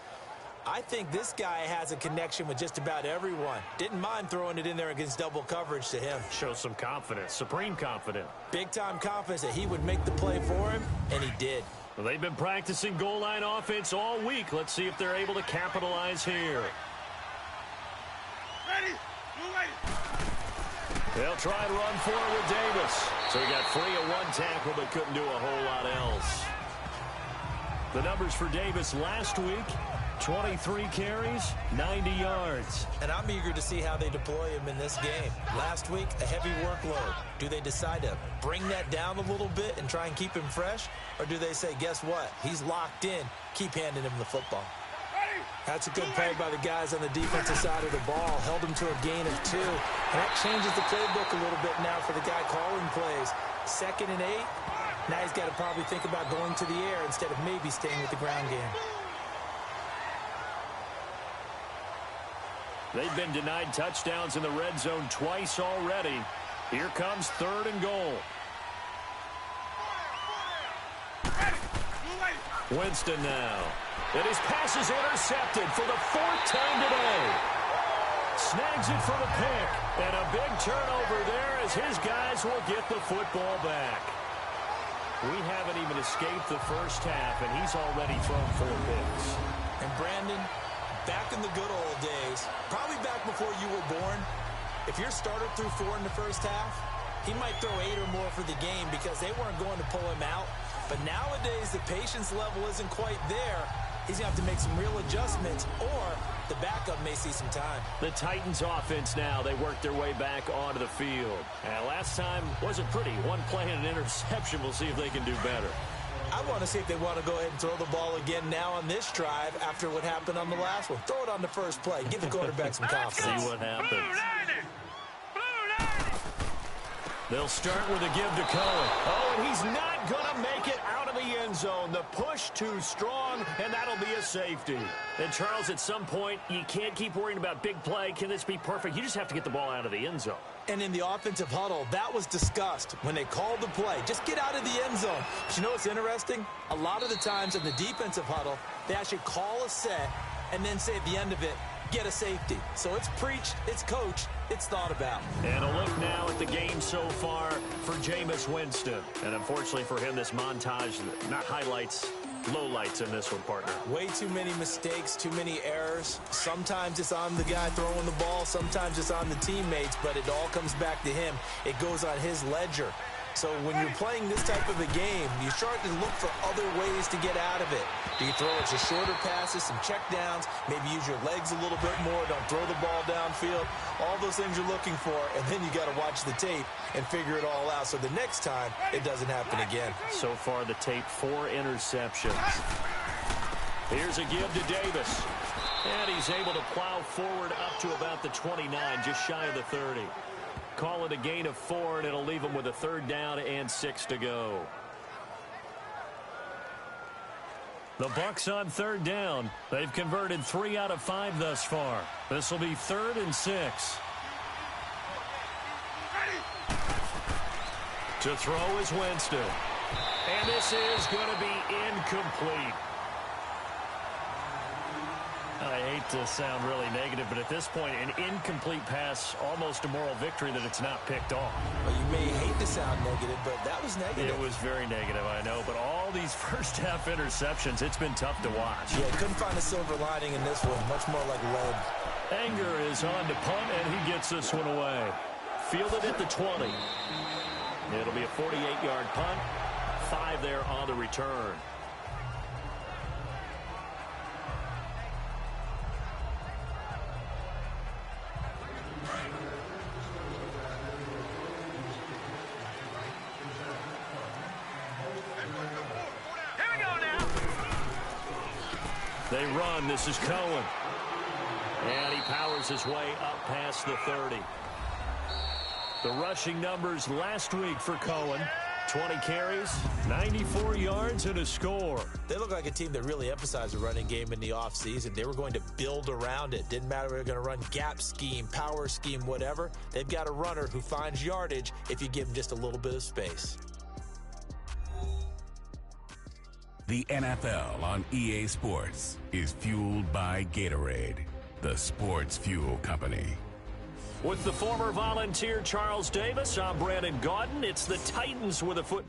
I think this guy has a connection with just about everyone. Didn't mind throwing it in there against double coverage to him. Shows some confidence, supreme confidence. Big-time confidence that he would make the play for him, and he did. Well, they've been practicing goal line offense all week. Let's see if they're able to capitalize here. They'll try to run forward with Davis. So he got free of 1 tackle, but couldn't do a whole lot else. The numbers for Davis last week: 23 carries, 90 yards. And I'm eager to see how they deploy him in this game. Last week, a heavy workload. Do they decide to bring that down a little bit and try and keep him fresh? Or do they say, guess what? He's locked in. Keep handing him the football. That's a good play by the guys on the defensive side of the ball. Held him to a gain of 2. And that changes the playbook a little bit now for the guy calling plays. 2nd and 8. Now he's got to probably think about going to the air instead of maybe staying with the ground game. They've been denied touchdowns in the red zone twice already. Here comes 3rd and goal. Winston now. And his pass is intercepted for the 4th time today. Snags it for the pick. And a big turnover there as his guys will get the football back. We haven't even escaped the first half, and he's already thrown 4 picks. And Brandon, Back in the good old days, probably back before you were born, if your starter threw 4 in the first half, he might throw 8 or more for the game because they weren't going to pull him out. But nowadays, the patience level isn't quite there. He's going to have to make some real adjustments, or the backup may see some time. The Titans offense now, they work their way back onto the field. And last time wasn't pretty. One play and an interception. We'll see if they can do better. I want to see if they want to go ahead and throw the ball again now on this drive after what happened on the last one. Throw it on the first play. Give the quarterback some confidence. See what happens. Blue 90. They'll start with a give to Cohen. Oh, and he's not going to make it out of the end zone. The push too strong, and that'll be a safety. And, Charles, at some point, you can't keep worrying about big play. Can this be perfect? You just have to get the ball out of the end zone. And in the offensive huddle, that was discussed when they called the play. Just get out of the end zone. But you know what's interesting? A lot of the times in the defensive huddle, they actually call a set and then say at the end of it, get a safety. So it's preached, it's coached, it's thought about. And a look now at the game so far for Jameis Winston. And unfortunately for him, this montage, not highlights, lowlights in this one, partner. Way too many mistakes, too many errors. Sometimes it's on the guy throwing the ball, sometimes it's on the teammates, but it all comes back to him. It goes on his ledger. So when you're playing this type of a game, you start to look for other ways to get out of it. Do you throw it to shorter passes, some check downs, maybe use your legs a little bit more, don't throw the ball downfield, all those things you're looking for, and then you got to watch the tape and figure it all out so the next time it doesn't happen again. So far the tape, 4 interceptions. Here's a give to Davis. And he's able to plow forward up to about the 29, just shy of the 30. Call it a gain of 4, and it'll leave him with a 3rd down and 6 to go. The Bucs on 3rd down. They've converted 3 out of 5 thus far. This will be 3rd and 6. To throw is Winston. And this is going to be incomplete. I hate to sound really negative, but at this point, an incomplete pass, almost a moral victory that it's not picked off. Well, you may hate to sound negative, but that was negative. It was very negative, I know, but all these first-half interceptions, it's been tough to watch. Yeah, couldn't find a silver lining in this one. Much more like lead. Anger is on to punt, and he gets this one away. Fielded at the 20. It'll be a 48-yard punt. 5 there on the return. They run. This is Cohen. And he powers his way up past the 30. The rushing numbers last week for Cohen. 20 carries, 94 yards, and a score. They look like a team that really emphasized the running game in the offseason. They were going to build around it. Didn't matter if they were going to run gap scheme, power scheme, whatever. They've got a runner who finds yardage if you give him just a little bit of space. The NFL on EA Sports is fueled by Gatorade, the sports fuel company. With the former Volunteer Charles Davis, I'm Brandon Gaudin. It's the Titans with a foot.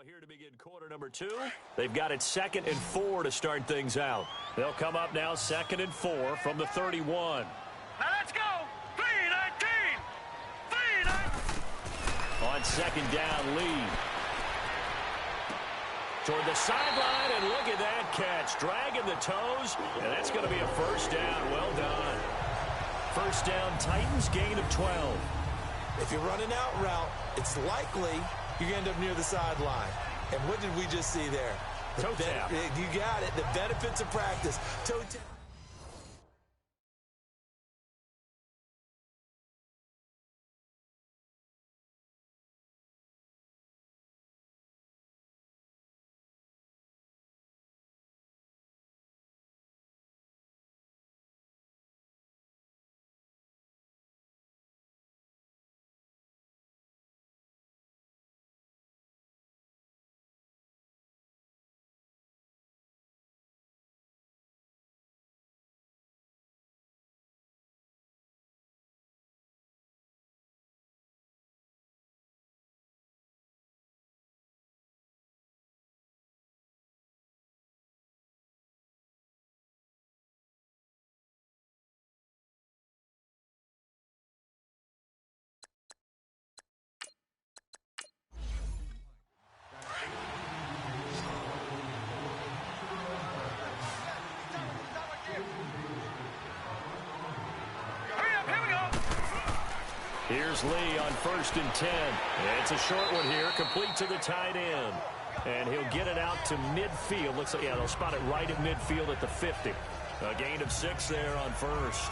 here to begin quarter number 2. They've got it 2nd and 4 to start things out. They'll come up now 2nd and 4 from the 31. Now let's go. 3-19. 3-19. On 2nd down, Lee. Toward the sideline, and look at that catch. Dragging the toes, and that's going to be a first down. Well done. First down, Titans, gain of 12. If you're running out route, it's likely you're going to end up near the sideline. And what did we just see there? Toe tap. You got it. The benefits of practice. Toe tap. Here's Lee on 1st and 10. It's a short one here, complete to the tight end. And he'll get it out to midfield. Looks like, yeah, they'll spot it right at midfield at the 50. A gain of 6 there on 1st.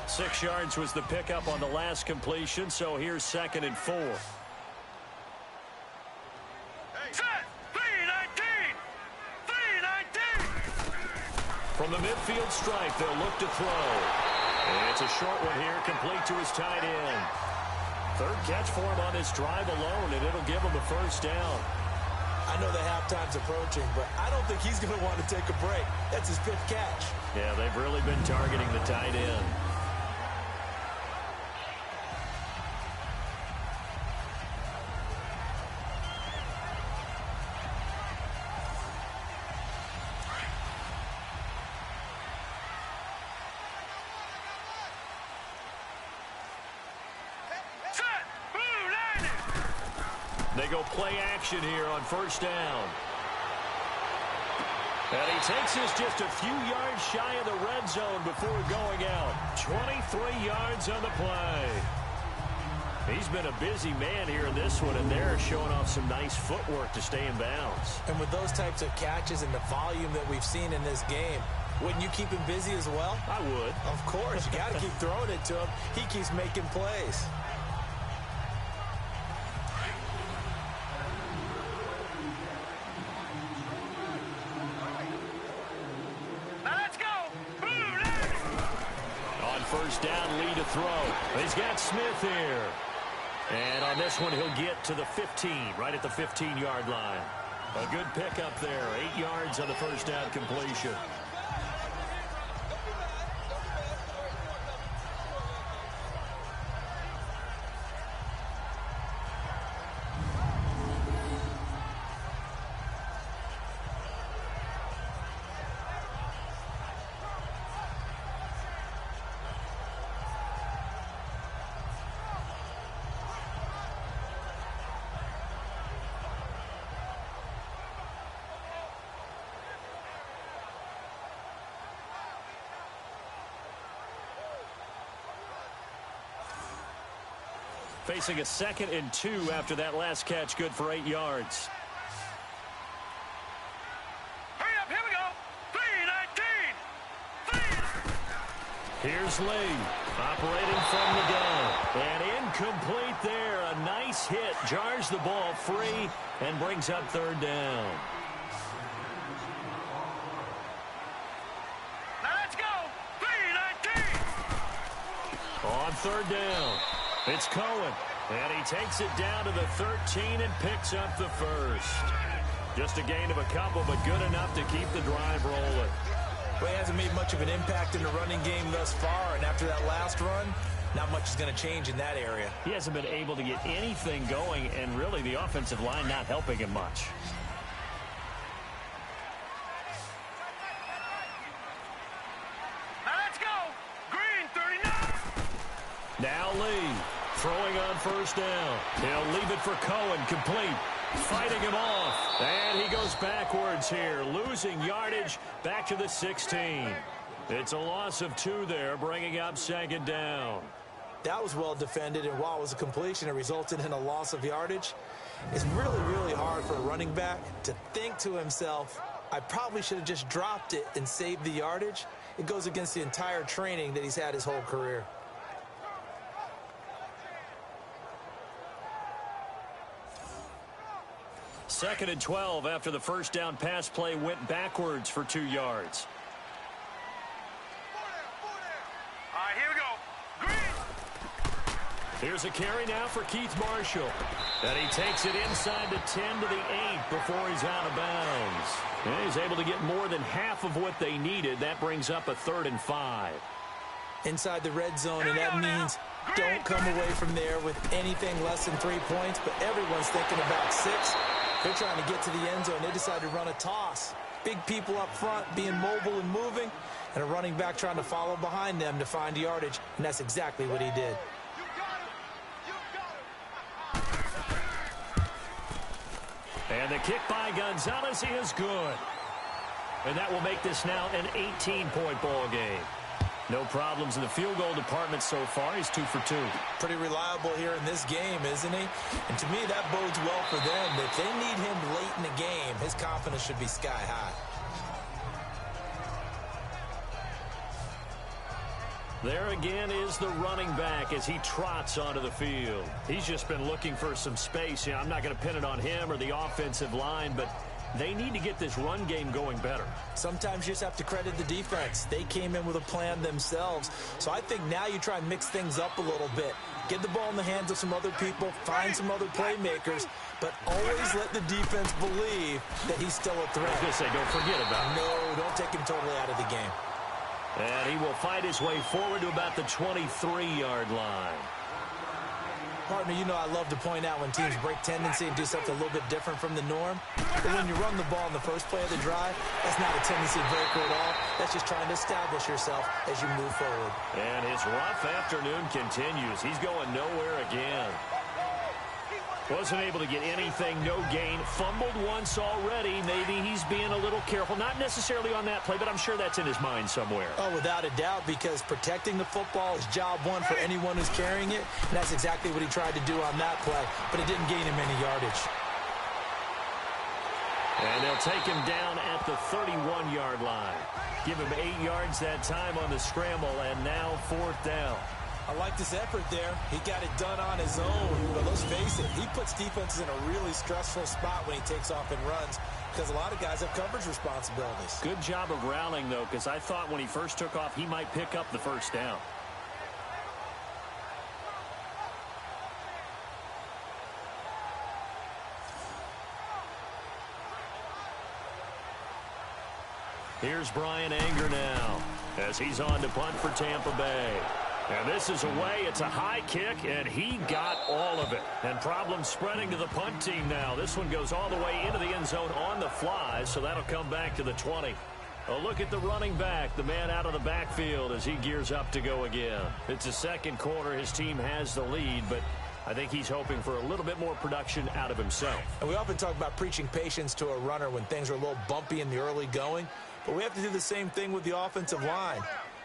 6 yards was the pickup on the last completion, so here's 2nd and 4. Set. 3-19. 3-19. From the midfield stripe, they'll look to throw. And it's a short one here, complete to his tight end. 3rd catch for him on this drive alone, and it'll give him a first down. I know the halftime's approaching, but I don't think he's going to want to take a break. That's his 5th catch. Yeah, they've really been targeting the tight end. They go play action here on 1st down. And he takes this just a few yards shy of the red zone before going out. 23 yards on the play. He's been a busy man here in this one, and they're showing off some nice footwork to stay in bounds. And with those types of catches and the volume that we've seen in this game, wouldn't you keep him busy as well? I would. Of course. You got to keep throwing it to him. He keeps making plays. First down, Lee to throw. He's got Smith here. And on this one, he'll get to the 15, right at the 15-yard line. A good pickup there, 8 yards on the first down completion. Facing a 2nd and 2 after that last catch, good for 8 yards. Hurry up, here we go. 3-19. Here's Lee, operating from the gun. And incomplete there. A nice hit, jars the ball free, and brings up 3rd down. Now let's go. 3-19. On 3rd down. It's Cohen, and he takes it down to the 13 and picks up the first. Just a gain of a couple, but good enough to keep the drive rolling. Well, he hasn't made much of an impact in the running game thus far, and after that last run, not much is going to change in that area. He hasn't been able to get anything going, and really the offensive line not helping him much. Now let's go. Green, 39. Now Lee throwing on first down. He'll leave it for Cohen, complete. Fighting him off. And he goes backwards here, losing yardage back to the 16. It's a loss of 2 there, bringing up second down. That was well defended, and while it was a completion, it resulted in a loss of yardage. It's really, really hard for a running back to think to himself, I probably should have just dropped it and saved the yardage. It goes against the entire training that he's had his whole career. Second and 12 after the first down pass play went backwards for 2 yards. All right, here we go. Green. Here's a carry now for Keith Marshall. And he takes it inside the 10 to the 8 before he's out of bounds. And he's able to get more than half of what they needed. That brings up a 3rd and 5. Inside the red zone, and that means don't come away from there with anything less than 3 points, but everyone's thinking about 6. They're trying to get to the end zone. They decide to run a toss. Big people up front being mobile and moving, and a running back trying to follow behind them to find yardage, and that's exactly what he did. And the kick by Gonzalez is good. And that will make this now an 18-point ball game. No problems in the field goal department so far. He's 2 for 2. Pretty reliable here in this game, isn't he? And to me, that bodes well for them. If they need him late in the game, his confidence should be sky high. There again is the running back as he trots onto the field. He's just been looking for some space. I'm not going to pin it on him or the offensive line, but they need to get this run game going better. Sometimes you just have to credit the defense. They came in with a plan themselves. So I think now you try and mix things up a little bit. Get the ball in the hands of some other people, find some other playmakers, but always let the defense believe that he's still a threat. I was going to say, don't forget about it. No, don't take him totally out of the game. And he will fight his way forward to about the 23-yard line. Partner, you know I love to point out when teams break tendency and do something a little bit different from the norm. But when you run the ball in the first play of the drive, that's not a tendency breaker at all. That's just trying to establish yourself as you move forward. And his rough afternoon continues. He's going nowhere again. Wasn't able to get anything, no gain. Fumbled once already. Maybe he's being a little careful. Not necessarily on that play, but I'm sure that's in his mind somewhere. Oh, without a doubt, because protecting the football is job one for anyone who's carrying it. And that's exactly what he tried to do on that play, but it didn't gain him any yardage. And they'll take him down at the 31-yard line. Give him 8 yards that time on the scramble, and now 4th down. I like this effort there. He got it done on his own. But let's face it, he puts defenses in a really stressful spot when he takes off and runs because a lot of guys have coverage responsibilities. Good job of rallying, though, because I thought when he first took off, he might pick up the first down. Here's Brian Anger now as he's on to punt for Tampa Bay. And this is away. It's a high kick, and he got all of it. And problems spreading to the punt team now. This one goes all the way into the end zone on the fly, so that'll come back to the 20. A look at the running back, the man out of the backfield as he gears up to go again. It's the second quarter. His team has the lead, but I think he's hoping for a little bit more production out of himself. And we often talk about preaching patience to a runner when things are a little bumpy in the early going, but we have to do the same thing with the offensive line.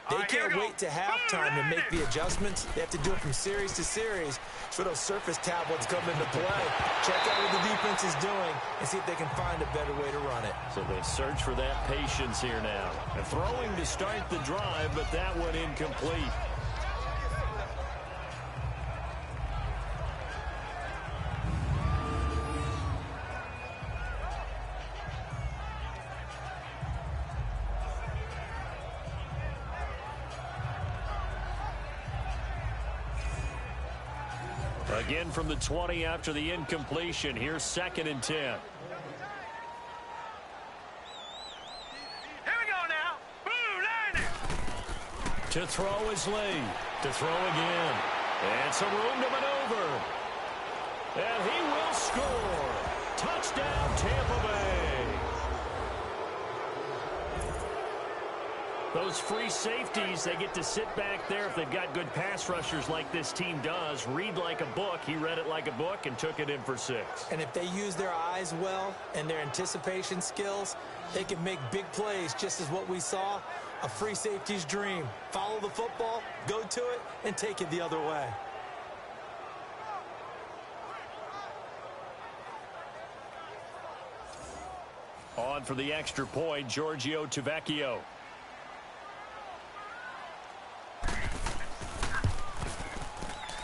They can't wait to halftime to make the adjustments. They have to do it from series to series so those surface tablets come into play. Check out what the defense is doing and see if they can find a better way to run it. So they search for that patience here now. And throwing to start the drive, but that one incomplete. Again from the 20 after the incompletion. Here's 2nd and 10. Here we go now. Blue line. To throw is Lee. to throw again. And some room to maneuver. And he will score. Touchdown, Tampa Bay. Those free safeties, they get to sit back there if they've got good pass rushers like this team does. Read like a book. He read it like a book and took it in for 6. And if they use their eyes well and their anticipation skills, they can make big plays, just as what we saw. A free safety's dream. Follow the football, go to it, and take it the other way. On for the extra point, Giorgio Tavecchio.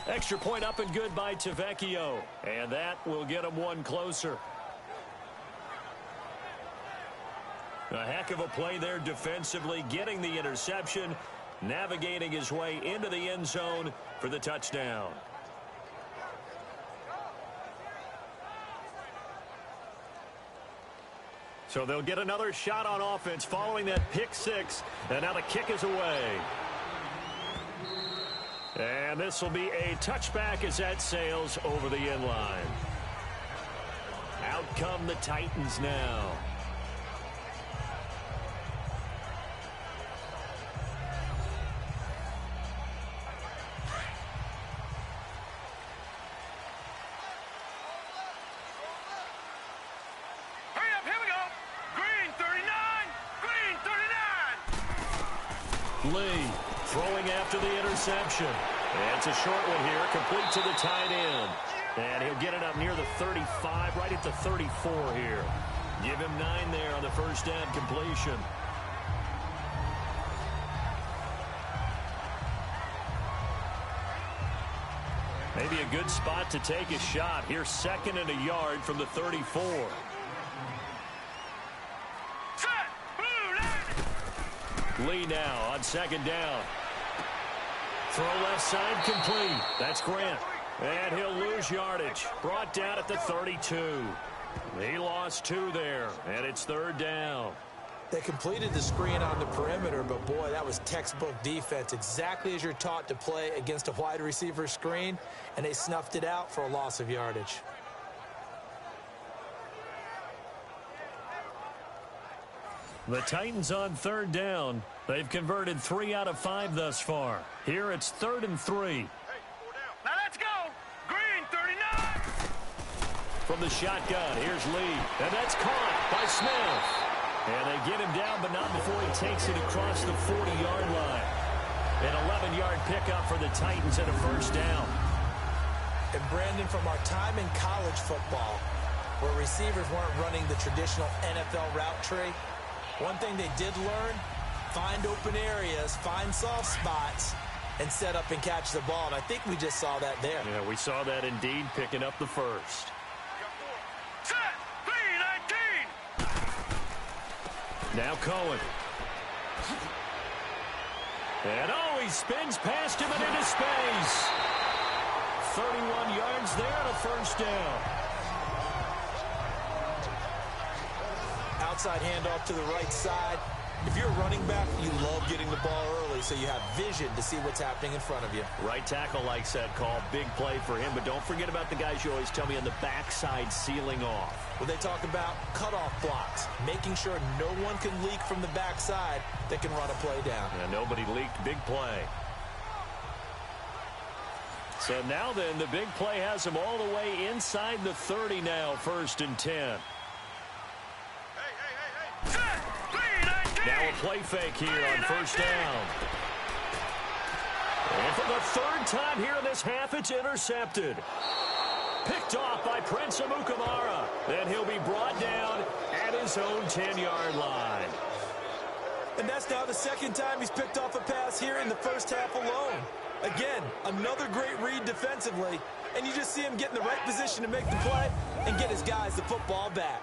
Extra point up and good by Tavecchio. And that will get him one closer. A heck of a play there defensively, getting the interception, navigating his way into the end zone for the touchdown. So they'll get another shot on offense following that pick 6. And now the kick is away. And this will be a touchback as that sails over the end line. Out come the Titans now. Hurry up, here we go. Green 39, green 39. Lee throwing after the interception. And it's a short one here, complete to the tight end. And he'll get it up near the 35, right at the 34 here. Give him 9 there on the first down completion. Maybe a good spot to take a shot. Here's 2nd and a yard from the 34. Set, blue line. Lee now on 2nd down. Throw left side complete. That's Grant. And he'll lose yardage. Brought down at the 32. He lost 2 there. And it's 3rd down. They completed the screen on the perimeter, but boy, that was textbook defense. Exactly as you're taught to play against a wide receiver screen, and they snuffed it out for a loss of yardage. The Titans on 3rd down. They've converted 3 out of 5 thus far. Here it's 3rd and 3. Now let's go. Green 39. From the shotgun, here's Lee. And that's caught by Smith. And they get him down, but not before he takes it across the 40-yard line. An 11-yard pickup for the Titans and a first down. And Brandon, from our time in college football, where receivers weren't running the traditional NFL route tree, one thing they did learn, find open areas, find soft spots, and set up and catch the ball. And I think we just saw that there. Yeah, we saw that indeed, picking up the first. Set, green 19. Now Cohen. And he spins past him and into space. 31 yards there and a first down. Outside handoff to the right side. If you're a running back, you love getting the ball early so you have vision to see what's happening in front of you. Right tackle likes that call. Big play for him. But don't forget about the guys you always tell me on the backside sealing off. Well, they talk about cutoff blocks, making sure no one can leak from the backside that can run a play down. Yeah, nobody leaked. Big play. So now then, the big play has him all the way inside the 30 now, 1st and 10. Now a play fake here on first down. And for the 3rd time here in this half, it's intercepted. Picked off by Prince Amukamara. Then he'll be brought down at his own 10-yard line. And that's now the 2nd time he's picked off a pass here in the first half alone. Again, another great read defensively, and you just see him get in the right position to make the play and get his guys the football back.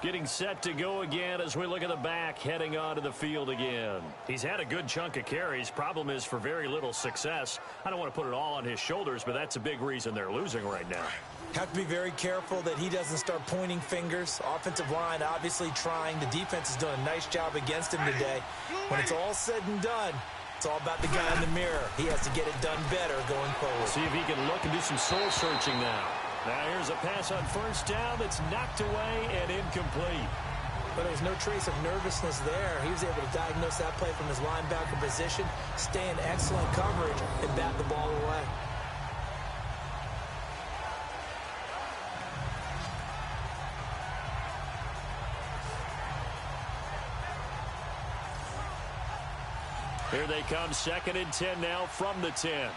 Getting set to go again as we look at the back heading onto the field again. He's had a good chunk of carries. Problem is for very little success. I don't want to put it all on his shoulders, but that's a big reason they're losing right now. Have to be very careful that he doesn't start pointing fingers. Offensive line obviously trying. The defense is doing a nice job against him today. When it's all said and done, it's all about the guy in the mirror. He has to get it done better going forward. See if he can look and do some soul searching now. Now here's a pass on first down that's knocked away and incomplete. But there was no trace of nervousness there. He was able to diagnose that play from his linebacker position, stay in excellent coverage, and bat the ball away. Here they come, 2nd and 10 now from the 10.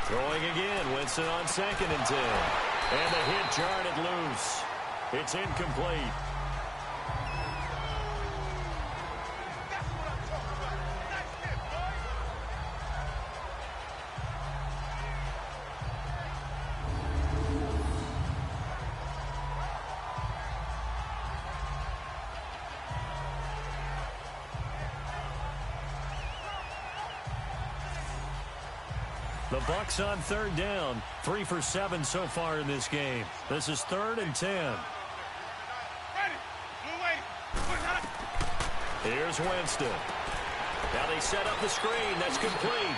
Throwing again, Winston on 2nd and 10. And the hit jarred it loose. It's incomplete. The Bucks on 3rd down. 3 for 7 so far in this game. This is 3rd and 10. Here's Winston. Now they set up the screen. That's complete.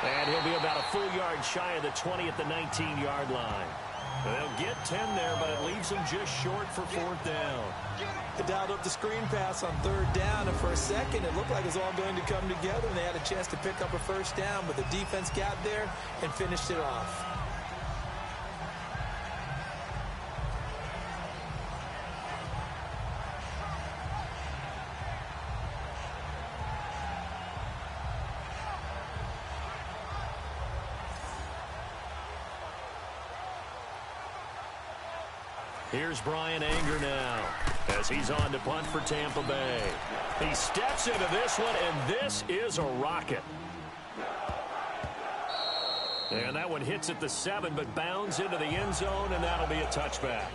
And he'll be about a full yard shy of the 20 at the 19-yard line. They'll get 10 there, but it leaves them just short for 4th down. They dialed up the screen pass on 3rd down, and for a second it looked like it was all going to come together, and they had a chance to pick up a first down, but the defense got there and finished it off. Here's Brian Anger now as he's on to punt for Tampa Bay. He steps into this one, and this is a rocket. And that one hits at the 7, but bounds into the end zone, and that'll be a touchback.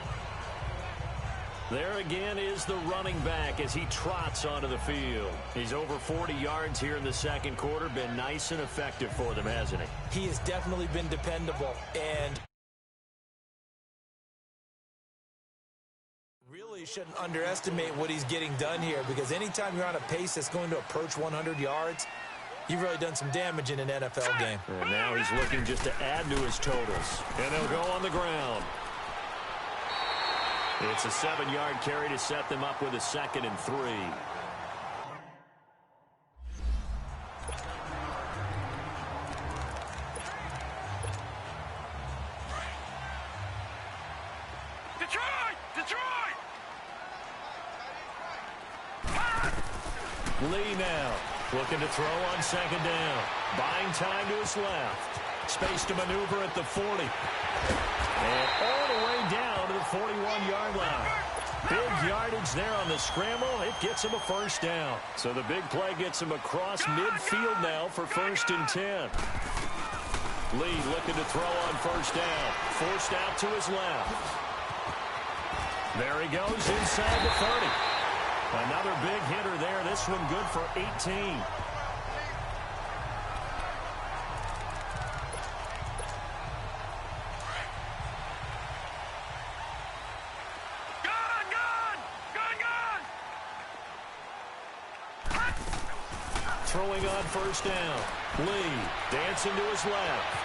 There again is the running back as he trots onto the field. He's over 40 yards here in the 2nd quarter. Been nice and effective for them, hasn't he? He has definitely been dependable, and really shouldn't underestimate what he's getting done here, because anytime you're on a pace that's going to approach 100 yards, you've really done some damage in an NFL game. And now he's looking just to add to his totals. And they'll go on the ground. It's a 7-yard carry to set them up with a 2nd and 3. Lee now looking to throw on 2nd down. Buying time to his left. Space to maneuver at the 40. And all the way down to the 41-yard line. Big yardage there on the scramble. It gets him a first down. So the big play gets him across midfield now for 1st and 10. Lee looking to throw on 1st down. Forced out to his left. There he goes inside the 30. Another big hitter there. This one good for 18. Throwing on 1st down. Lee dancing to his left.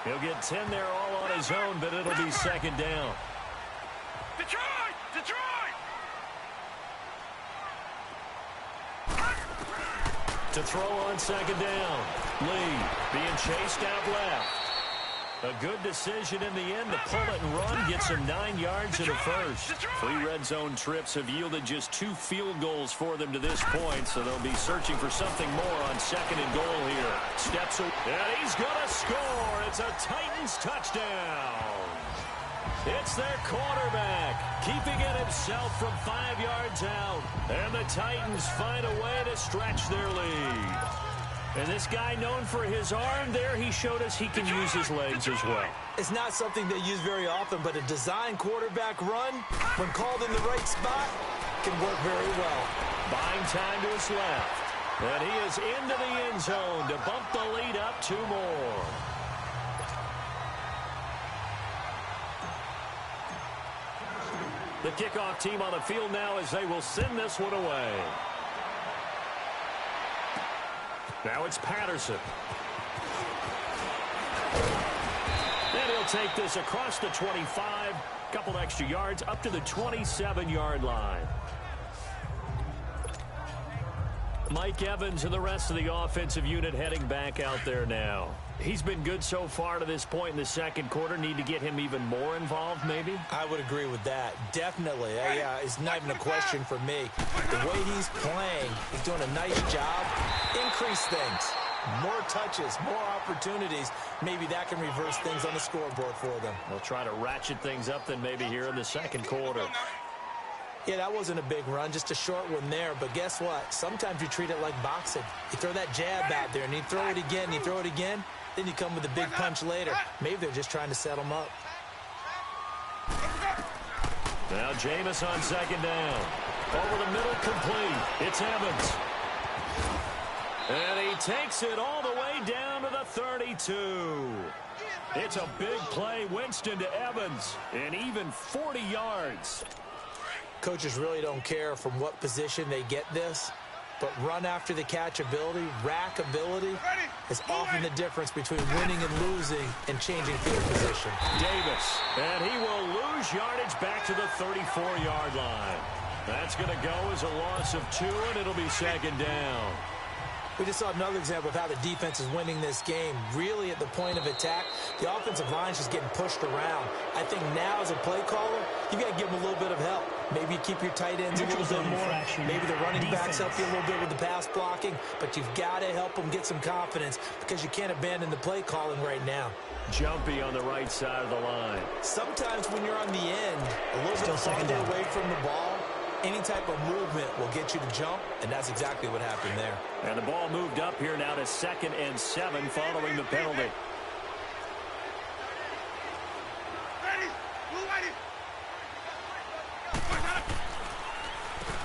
He'll get 10 there all on his own, but it'll be 2nd down. To throw on 2nd down. Lee being chased out left. A good decision in the end to pull it and run. Gets him 9 yards and a first. 3 red zone trips have yielded just 2 field goals for them to this point, so they'll be searching for something more on 2nd and goal here. Steps away, and he's going to score. It's a Titans touchdown. It's their quarterback, keeping it himself from 5 yards out. And the Titans find a way to stretch their lead. And this guy, known for his arm there, he showed us he can use his legs as well. It's not something they use very often, but a design quarterback run, when called in the right spot, can work very well. Buying time to his left. And he is into the end zone to bump the lead up 2 more. The kickoff team on the field now as they will send this one away. Now it's Patterson. And he'll take this across the 25. Couple extra yards up to the 27-yard line. Mike Evans and the rest of the offensive unit heading back out there now. He's been good so far to this point in the second quarter. Need to get him even more involved, maybe? I would agree with that. Definitely. Yeah, it's not even a question for me. The way he's playing, he's doing a nice job. Increase things. More touches, more opportunities. Maybe that can reverse things on the scoreboard for them. They'll try to ratchet things up then maybe here in the second quarter. Yeah, that wasn't a big run, just a short one there. But guess what? Sometimes you treat it like boxing. You throw that jab out there, and you throw it again, and you throw it again. Then you come with a big punch later. Maybe they're just trying to set them up. Now Jameis on second down. Over the middle, complete. It's Evans. And he takes it all the way down to the 32. It's a big play. Winston to Evans. And even 40 yards. Coaches really don't care from what position they get this, but run after the catch ability, rack ability, is often the difference between winning and losing and changing field position. Davis, and he will lose yardage back to the 34-yard line. That's going to go as a loss of 2, and it'll be second down. We just saw another example of how the defense is winning this game. Really at the point of attack, the offensive line is just getting pushed around. I think now as a play caller, you got to give them a little bit of help. Maybe you keep your tight ends a little bit more. Maybe the running backs help you a little bit with the pass blocking. But you've got to help them get some confidence because you can't abandon the play calling right now. Jumpy on the right side of the line. Sometimes when you're on the end, a little bit farther away from the ball, any type of movement will get you to jump, and that's exactly what happened there. And the ball moved up here now to 2nd and 7 following the penalty.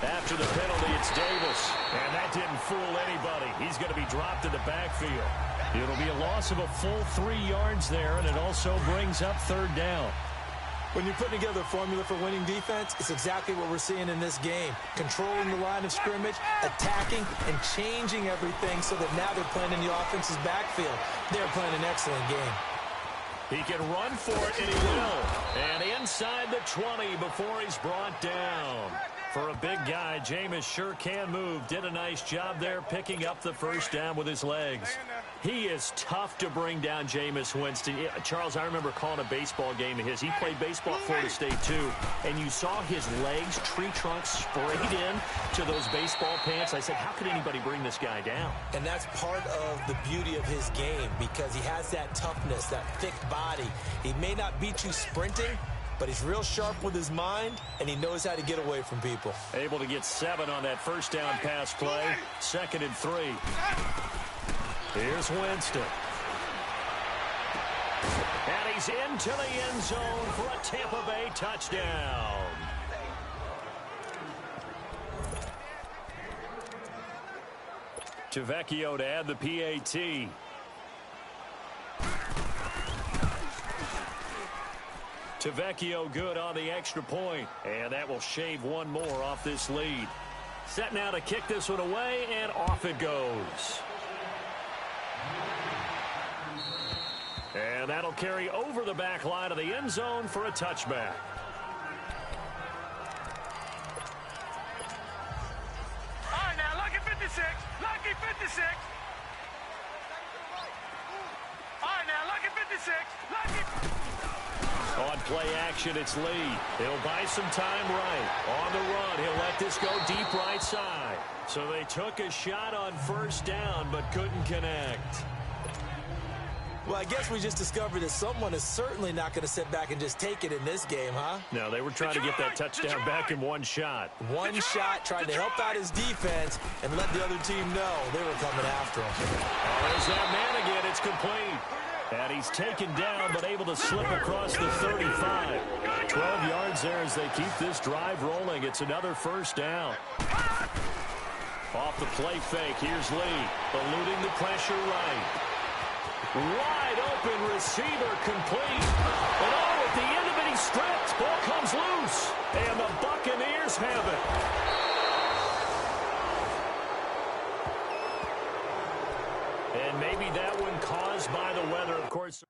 After the penalty, it's Davis. And that didn't fool anybody. He's going to be dropped in the backfield. It'll be a loss of a full 3 yards there, and it also brings up 3rd down. When you're putting together a formula for winning defense, it's exactly what we're seeing in this game. Controlling the line of scrimmage, attacking, and changing everything so that now they're playing in the offense's backfield. They're playing an excellent game. He can run for it, and he will. And inside the 20 before he's brought down. For a big guy, Jameis sure can move. Did a nice job there picking up the first down with his legs. He is tough to bring down, Jameis Winston. Charles, I remember calling a baseball game of his. He played baseball at Florida State, too. And you saw his legs, tree trunks sprayed in to those baseball pants. I said, how could anybody bring this guy down? And that's part of the beauty of his game because he has that toughness, that thick body. He may not beat you sprinting, but he's real sharp with his mind, and he knows how to get away from people. Able to get 7 on that first down pass play. 2nd and 3. Here's Winston. And he's into the end zone for a Tampa Bay touchdown. Tavecchio to add the PAT. Tavecchio good on the extra point, and that will shave 1 more off this lead. Set now to kick this one away, and off it goes. And that'll carry over the back line of the end zone for a touchback. All right, now, lucky 56. Lucky 56. All right, now, lucky 56. Lucky. On play action, it's Lee. He'll buy some time right. On the run, he'll let this go deep right side. So they took a shot on first down, but couldn't connect. Well, I guess we just discovered that someone is certainly not going to sit back and just take it in this game, huh? No, they were trying to get that touchdown back in one shot. One shot, trying to help out his defense and let the other team know they were coming after him. Oh, there's that man again. It's complete. And he's taken down, but able to slip across the 35. 12 yards there as they keep this drive rolling. It's another first down. Off the play fake, here's Lee, eluding the pressure right. Wide open receiver complete. And oh, at the end of it, he's stripped. Ball comes loose. And the Buccaneers have it. And maybe that one caused by the weather, of course.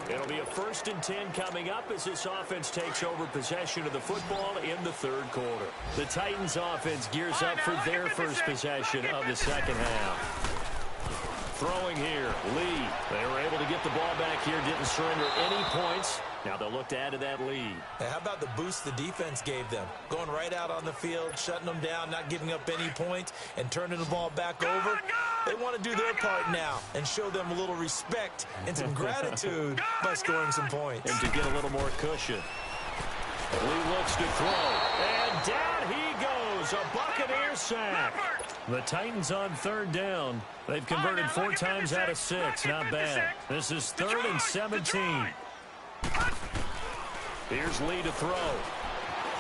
It'll be a 1st and 10 coming up as this offense takes over possession of the football in the 3rd quarter. The Titans offense gears up for their first possession of the second half. Throwing here, Lee. They were able to get the ball back here, didn't surrender any points. Now they'll look to add to that lead. Now, how about the boost the defense gave them? Going right out on the field, shutting them down, not giving up any points, and turning the ball back over. They want to do their part now and show them a little respect and some gratitude by scoring some points. And to get a little more cushion. Lee looks to throw. And down he goes. A Buccaneer sack. The Titans on 3rd down. They've converted 4 times out of 6. Not bad. This is 3rd and 17. Here's Lee to throw.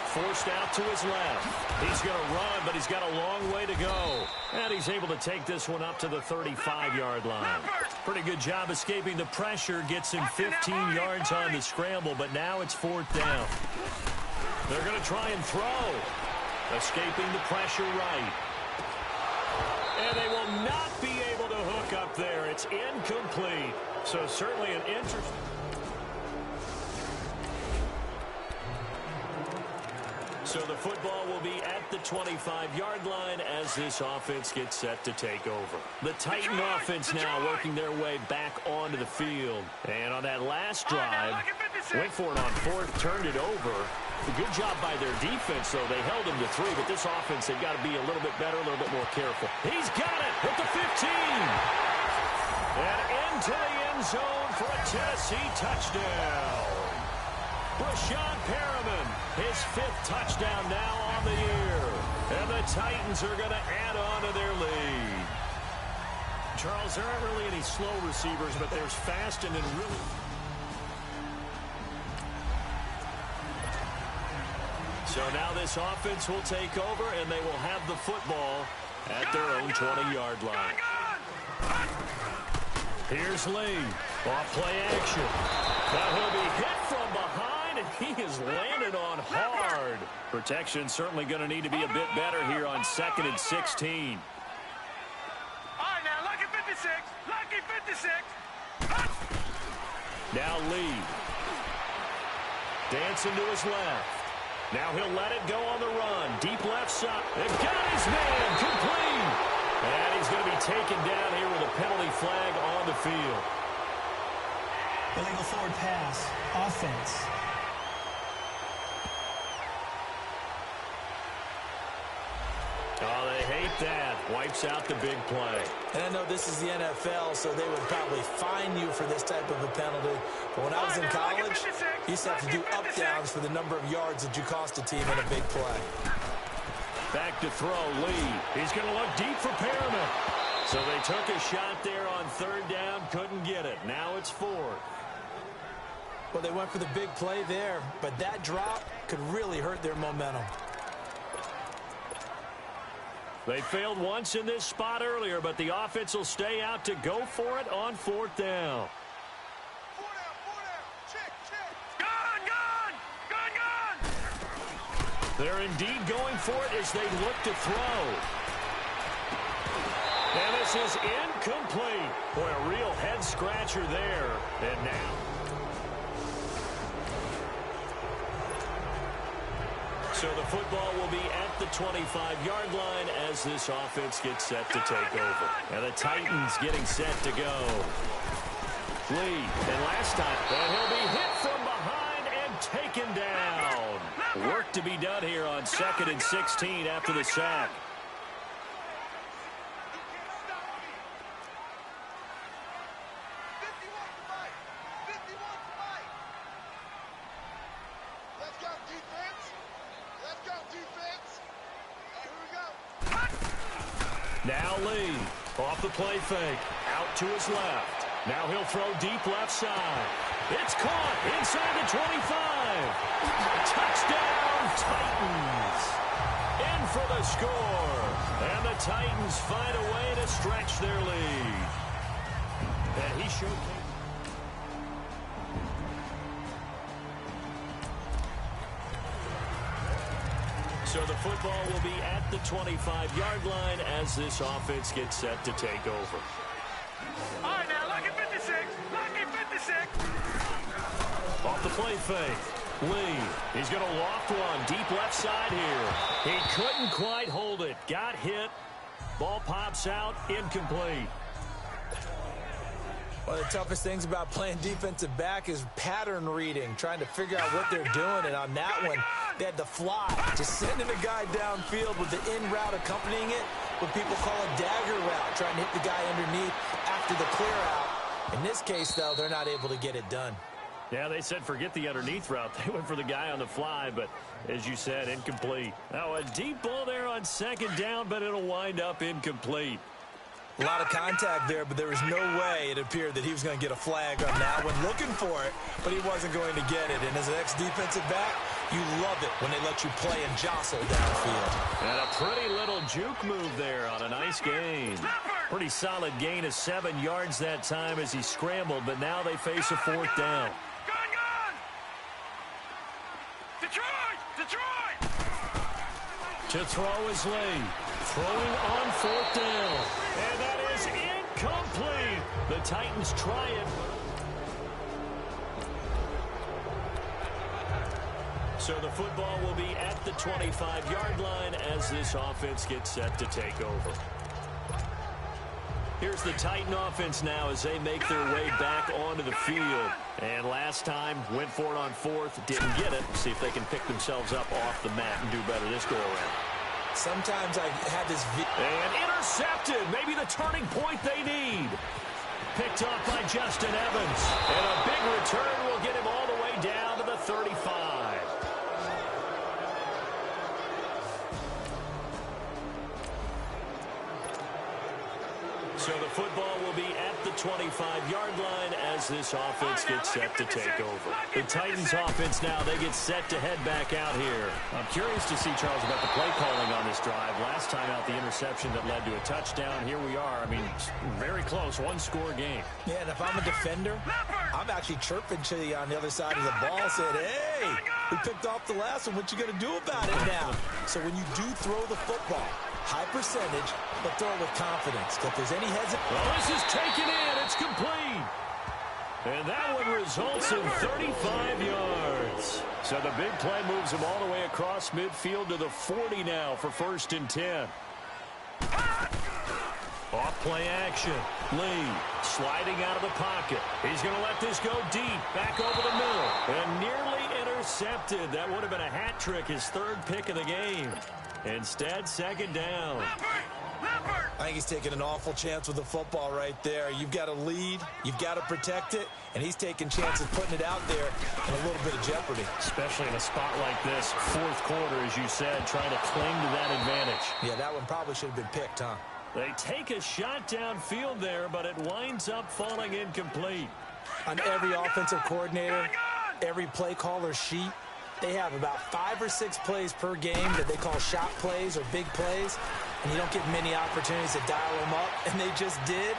Forced out to his left. He's going to run, but he's got a long way to go. And he's able to take this one up to the 35-yard line. Pretty good job escaping the pressure. Gets him 15 yards on the scramble, but now it's 4th down. They're going to try and throw. Escaping the pressure right. And they will not be able to hook up there. It's incomplete. So certainly an interesting... So the football will be at the 25-yard line as this offense gets set to take over. The Titan offense now working their way back onto the field. And on that last drive, went for it on 4th, turned it over. A good job by their defense, though. They held them to 3, but this offense, they've got to be a little bit better, a little bit more careful. He's got it at the 15. And into the end zone for a Tennessee touchdown. Brashad Perriman, his 5th touchdown now on the year. And the Titans are going to add on to their lead. Charles, there aren't really any slow receivers, but there's fast and then really... So now this offense will take over, and they will have the football at their own 20-yard line. Here's Lee. Off play action. Now he'll be hit from behind, and he is landed on hard. Protection certainly going to need to be a bit better here on 2nd and 16. All right, now, lucky 56. Lucky 56. Now Lee. Dancing to his left. Now he'll let it go on the run. Deep left side. They've got his man. Complete. And he's going to be taken down here with a penalty flag on the field. Illegal forward pass. Offense. Oh, they hate that. Wipes out the big play. And I know this is the NFL, so they would probably fine you for this type of a penalty. But when I was in college, you used to have to do up-downs for the number of yards that you cost a team in a big play. Back to throw, Lee. He's going to look deep for Perriman. So they took a shot there on 3rd down, couldn't get it. Now it's 4th. Well, they went for the big play there, but that drop could really hurt their momentum. They failed once in this spot earlier, but the offense will stay out to go for it on 4th down. They're indeed going for it as they look to throw. And this is incomplete. Boy, a real head-scratcher there. And now. So the football will be at the 25-yard line as this offense gets set to take over. And the Titans getting set to go. Lee, and last time, and he'll be hit from behind and Work to be done here on 2nd and 16 after the sack. Now Lee, off the play fake, out to his left. Now he'll throw deep left side. It's caught inside the 25. Touchdown, Titans. In for the score. And the Titans find a way to stretch their lead. And he showcased. So the football will be at the 25-yard line as this offense gets set to take over. All right, now, lucky 56. Lucky 56. Off the play fake. Lee, he's going to loft one deep left side here. He couldn't quite hold it. Got hit. Ball pops out. Incomplete. One of the toughest things about playing defensive back is pattern reading, trying to figure out what they're doing. And on that one, they had to fly, just sending a guy downfield with the in route accompanying it, what people call a dagger route, trying to hit the guy underneath after the clear out. In this case, though, they're not able to get it done. Yeah, they said forget the underneath route. They went for the guy on the fly, but as you said, incomplete. Now a deep ball there on 2nd down, but it'll wind up incomplete. A lot of contact there, but there was no way it appeared that he was going to get a flag on that one. Looking for it, but he wasn't going to get it. And as an ex-defensive back, you love it when they let you play and jostle downfield. And a pretty little juke move there on a nice gain. Pretty solid gain of 7 yards that time as he scrambled, but now they face a 4th down. Gone! Detroit! To throw is Lee. Throwing on 4th down. And that is incomplete. The Titans try it. So the football will be at the 25-yard line as this offense gets set to take over. Here's the Titan offense now as they make their way back onto the field. And last time, went for it on 4th, didn't get it. See if they can pick themselves up off the mat and do better this go-around. Sometimes I have this... And intercepted. Maybe the turning point they need. Picked off by Justin Evans. And a big return will get him all the way down to the 35. So the football will be at the 25-yard line as this offense gets set to take over. The Titans offense now, they get set to head back out here. I'm curious to see, Charles, about the play calling on this drive. Last time out, the interception that led to a touchdown. Here we are. I mean, very close, one-score game. Yeah, and if I'm a defender, I'm actually chirping to you on the other side of the ball, saying, hey, we picked off the last one. What you going to do about it now? So when you do throw the football, high percentage, but throw it with confidence. If there's any hesitation. Well, this is taken in. It's complete. And that one results in 35 yards. So the big play moves him all the way across midfield to the 40 now for 1st and 10. Off play action. Lee sliding out of the pocket. He's going to let this go deep. Back over the middle. And nearly intercepted. That would have been a hat trick, his 3rd pick of the game. Instead, 2nd down. I think he's taking an awful chance with the football right there. You've got to lead, you've got to protect it, and he's taking chances putting it out there in a little bit of jeopardy. Especially in a spot like this, 4th quarter, as you said, trying to cling to that advantage. Yeah, that one probably should have been picked, huh? They take a shot downfield there, but it winds up falling incomplete. On every offensive coordinator, every play caller sheet, they have about 5 or 6 plays per game that they call shot plays or big plays, and you don't get many opportunities to dial them up, and they just did,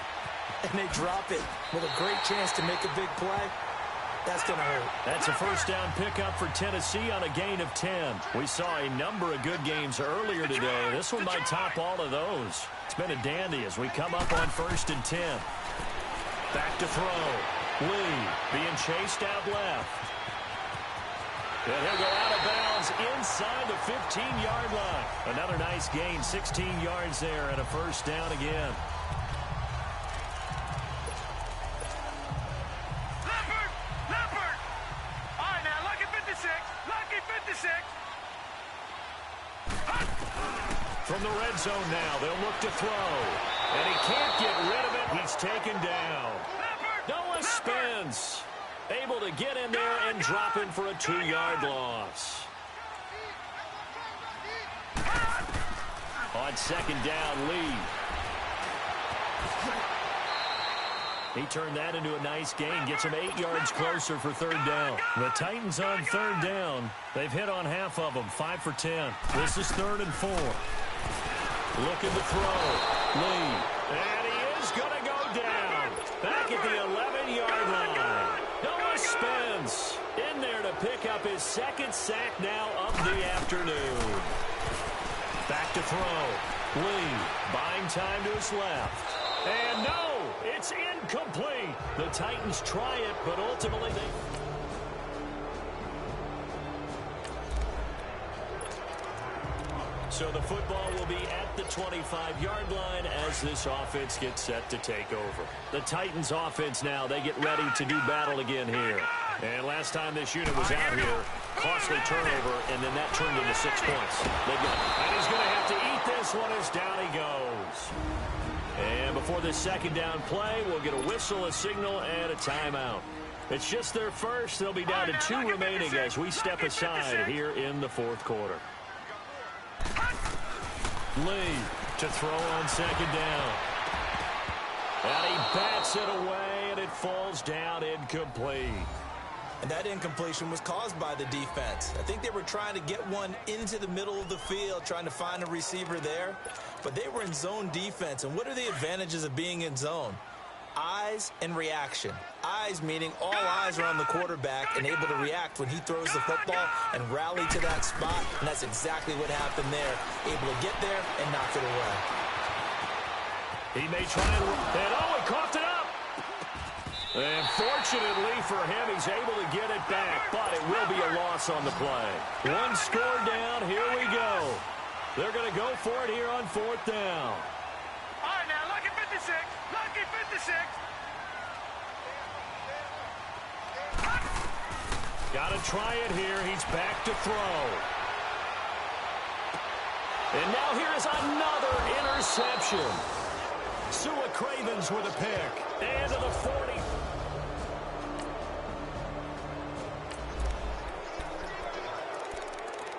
and they drop it with a great chance to make a big play. That's going to hurt. That's a 1st down pickup for Tennessee on a gain of 10. We saw a number of good games earlier today. This one might top all of those. It's been a dandy as we come up on 1st and 10. Back to throw. Lee being chased out left. And he'll go out of bounds inside the 15-yard line. Another nice gain, 16 yards there, and a 1st down again. Leopard! All right, now, lucky 56. Lucky 56. From the red zone now, they'll look to throw. And he can't get rid of it. He's taken down. Noah Spence able to get in there and drop him for a 2-yard loss. On second down, Lee. He turned that into a nice gain. Gets him 8 yards closer for third down. The Titans on third down. They've hit on half of them, 5 for 10. This is 3rd and 4. Looking to throw. Lee. And he is going to go down. Back at the 11-yard line. Noah Spence in there to pick up his 2nd sack now of the afternoon. Back to throw. Lee buying time to his left. And no, it's incomplete. The Titans try it, but ultimately they... So the football will be at the 25-yard line as this offense gets set to take over. The Titans offense now, they get ready to do battle again here. And last time this unit was out here, costly turnover, and then that turned into 6 points. And he's going to have to eat this one as down he goes. And before this second down play, we'll get a whistle, a signal, and a timeout. It's just their first. They'll be down to 2 remaining as we step aside here in the 4th quarter. Lee to throw on second down. And he bats it away, and it falls down incomplete. And that incompletion was caused by the defense. I think they were trying to get one into the middle of the field, trying to find a receiver there. But they were in zone defense. And what are the advantages of being in zone? Eyes and reaction. Eyes meaning all eyes are on the quarterback and able to react when he throws the football and rally to that spot. And that's exactly what happened there. Able to get there and knock it away. He may try and he coughed it up. And fortunately for him, he's able to get it back, but it will be a loss on the play. 1 score down, here we go. They're going to go for it here on 4th down. All right, now, lucky 56. Lucky 56. Got to try it here. He's back to throw. And now here is another interception. Sua Cravens with a pick. And to the 40.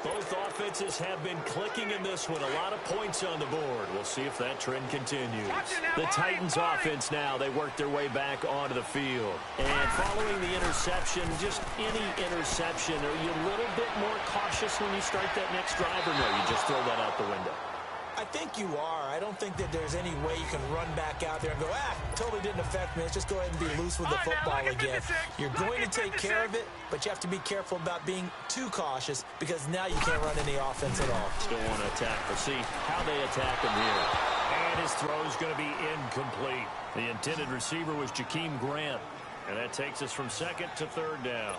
Both offenses have been clicking in this one. A lot of points on the board. We'll see if that trend continues. The Titans offense now, they work their way back onto the field. And following the interception, just any interception, are you a little bit more cautious when you start that next drive, or no, you just throw that out the window? I think you are. I don't think that there's any way you can run back out there and go, totally didn't affect me. Let's just go ahead and be loose with the football again. You're going to take care of it, but you have to be careful about being too cautious because now you can't run any offense at all. Still want to attack. We'll see how they attack him here. And his throw is going to be incomplete. The intended receiver was Jakeem Grant. And that takes us from 2nd to 3rd down.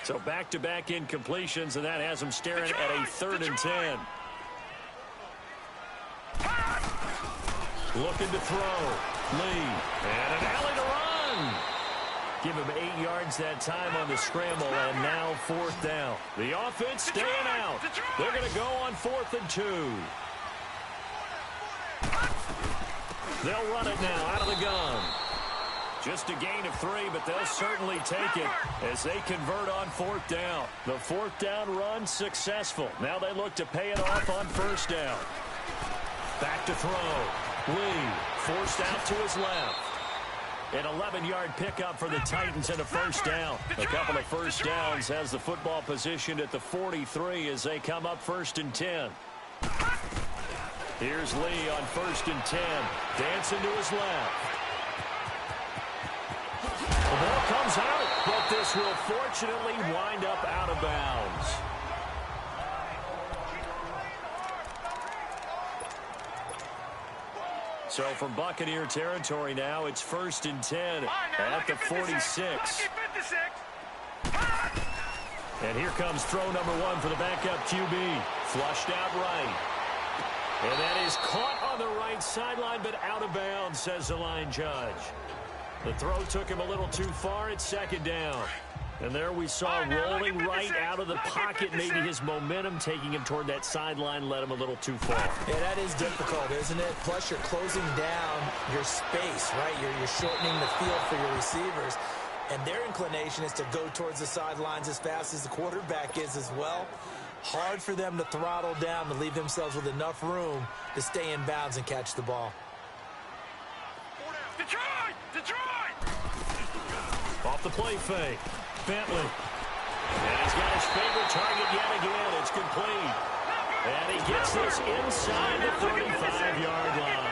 So back-to-back incompletions, and that has him staring at a 3rd and 10. Looking to throw. Lee. And an alley to run. Give him 8 yards that time on the scramble, and now 4th down. The offense staying out. They're going to go on 4th and 2. They'll run it now out of the gun. Just a gain of 3, but they'll certainly take it as they convert on 4th down. The 4th down run successful. Now they look to pay it off on 1st down. Back to throw. Lee forced out to his left. An 11-yard pickup for the Titans and a 1st down. A couple of 1st downs has the football positioned at the 43 as they come up 1st and 10. Here's Lee on 1st and 10. Dancing to his left. The ball comes out, but this will fortunately wind up out of bounds. So from Buccaneer territory now, it's 1st and 10 at the 46. And here comes throw number 1 for the backup QB. Flushed out right. And that is caught on the right sideline, but out of bounds, says the line judge. The throw took him a little too far. It's 2nd down. And there we saw rolling right out of the pocket. Maybe his momentum taking him toward that sideline led him a little too far. Yeah, that is difficult, isn't it? Plus, you're closing down your space, right? You're shortening the field for your receivers. And their inclination is to go towards the sidelines as fast as the quarterback is as well. Hard for them to throttle down to leave themselves with enough room to stay in bounds and catch the ball. Detroit! Detroit! Off the play fake. Bentley. And he's got his favorite target yet again. It's complete. And he gets this inside the 35-yard line.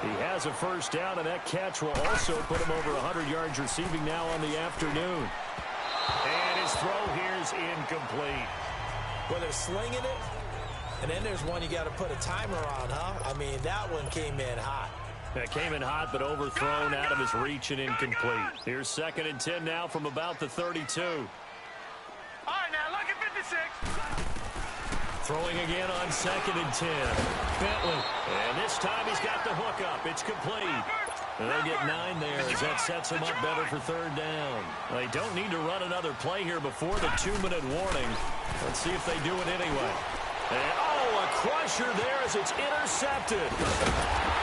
He has a first down, and that catch will also put him over 100 yards receiving now on the afternoon. And his throw here is incomplete. Well, they're slinging it, and then there's one you got to put a timer on, huh? I mean, that one came in hot. That came in hot, but overthrown out of his reach and incomplete. Here's 2nd and 10 now from about the 32. All right, now, look at 56. Throwing again on 2nd and 10. Bentley. And this time he's got the hook up. It's complete. And they'll get 9 there as that sets him up better for 3rd down. They don't need to run another play here before the 2-minute warning. Let's see if they do it anyway. And, oh, a crusher there as it's intercepted.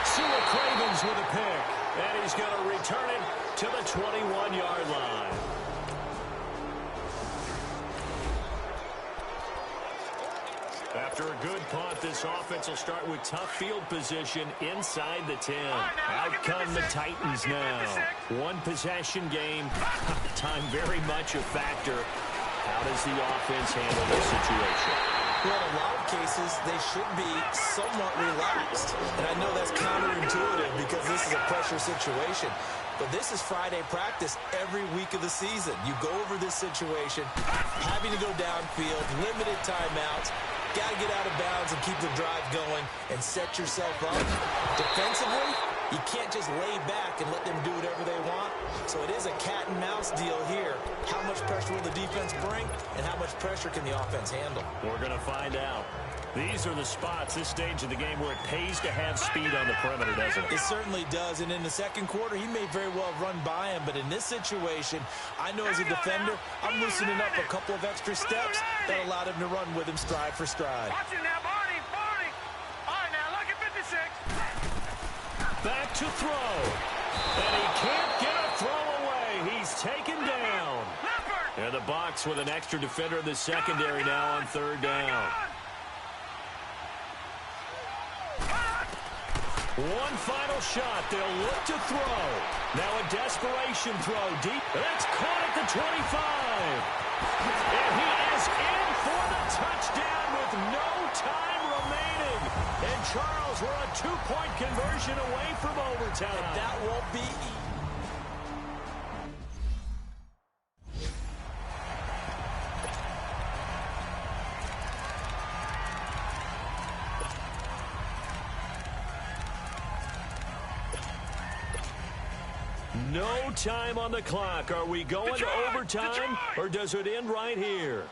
Sua Cravens with a pick. And he's going to return it to the 21-yard line. After a good punt, this offense will start with tough field position inside the 10. Out come the Titans now. One possession game. Time very much a factor. How does the offense handle this situation? Well, in a lot of cases, they should be somewhat relaxed. And I know that's counterintuitive because this is a pressure situation. But this is Friday practice every week of the season. You go over this situation, having to go downfield, limited timeouts, got to get out of bounds and keep the drive going and set yourself up. Defensively, you can't just lay back and let them do whatever they want. So it is a cat and mouse deal here. How much pressure will the defense bring and how much pressure can the offense handle? We're going to find out. These are the spots, this stage of the game, where it pays to have speed on the perimeter, doesn't it? It certainly does, and in the second quarter, he may very well run by him, but in this situation, I know as a defender, I'm loosening up a couple of extra steps that allowed him to run with him stride for stride. Watch it now, Barney, Barney. All right, now, look at 56. Back to throw. And he can't get a throw away. He's taken down. And the box with an extra defender in the secondary now on 3rd down. One final shot. They'll look to throw. Now a desperation throw deep. That's caught at the 25. And he is in for the touchdown with no time remaining. And Charles, we're a 2-point conversion away from overtime. And that won't be easy. No time on the clock. Are we going to overtime, or does it end right here?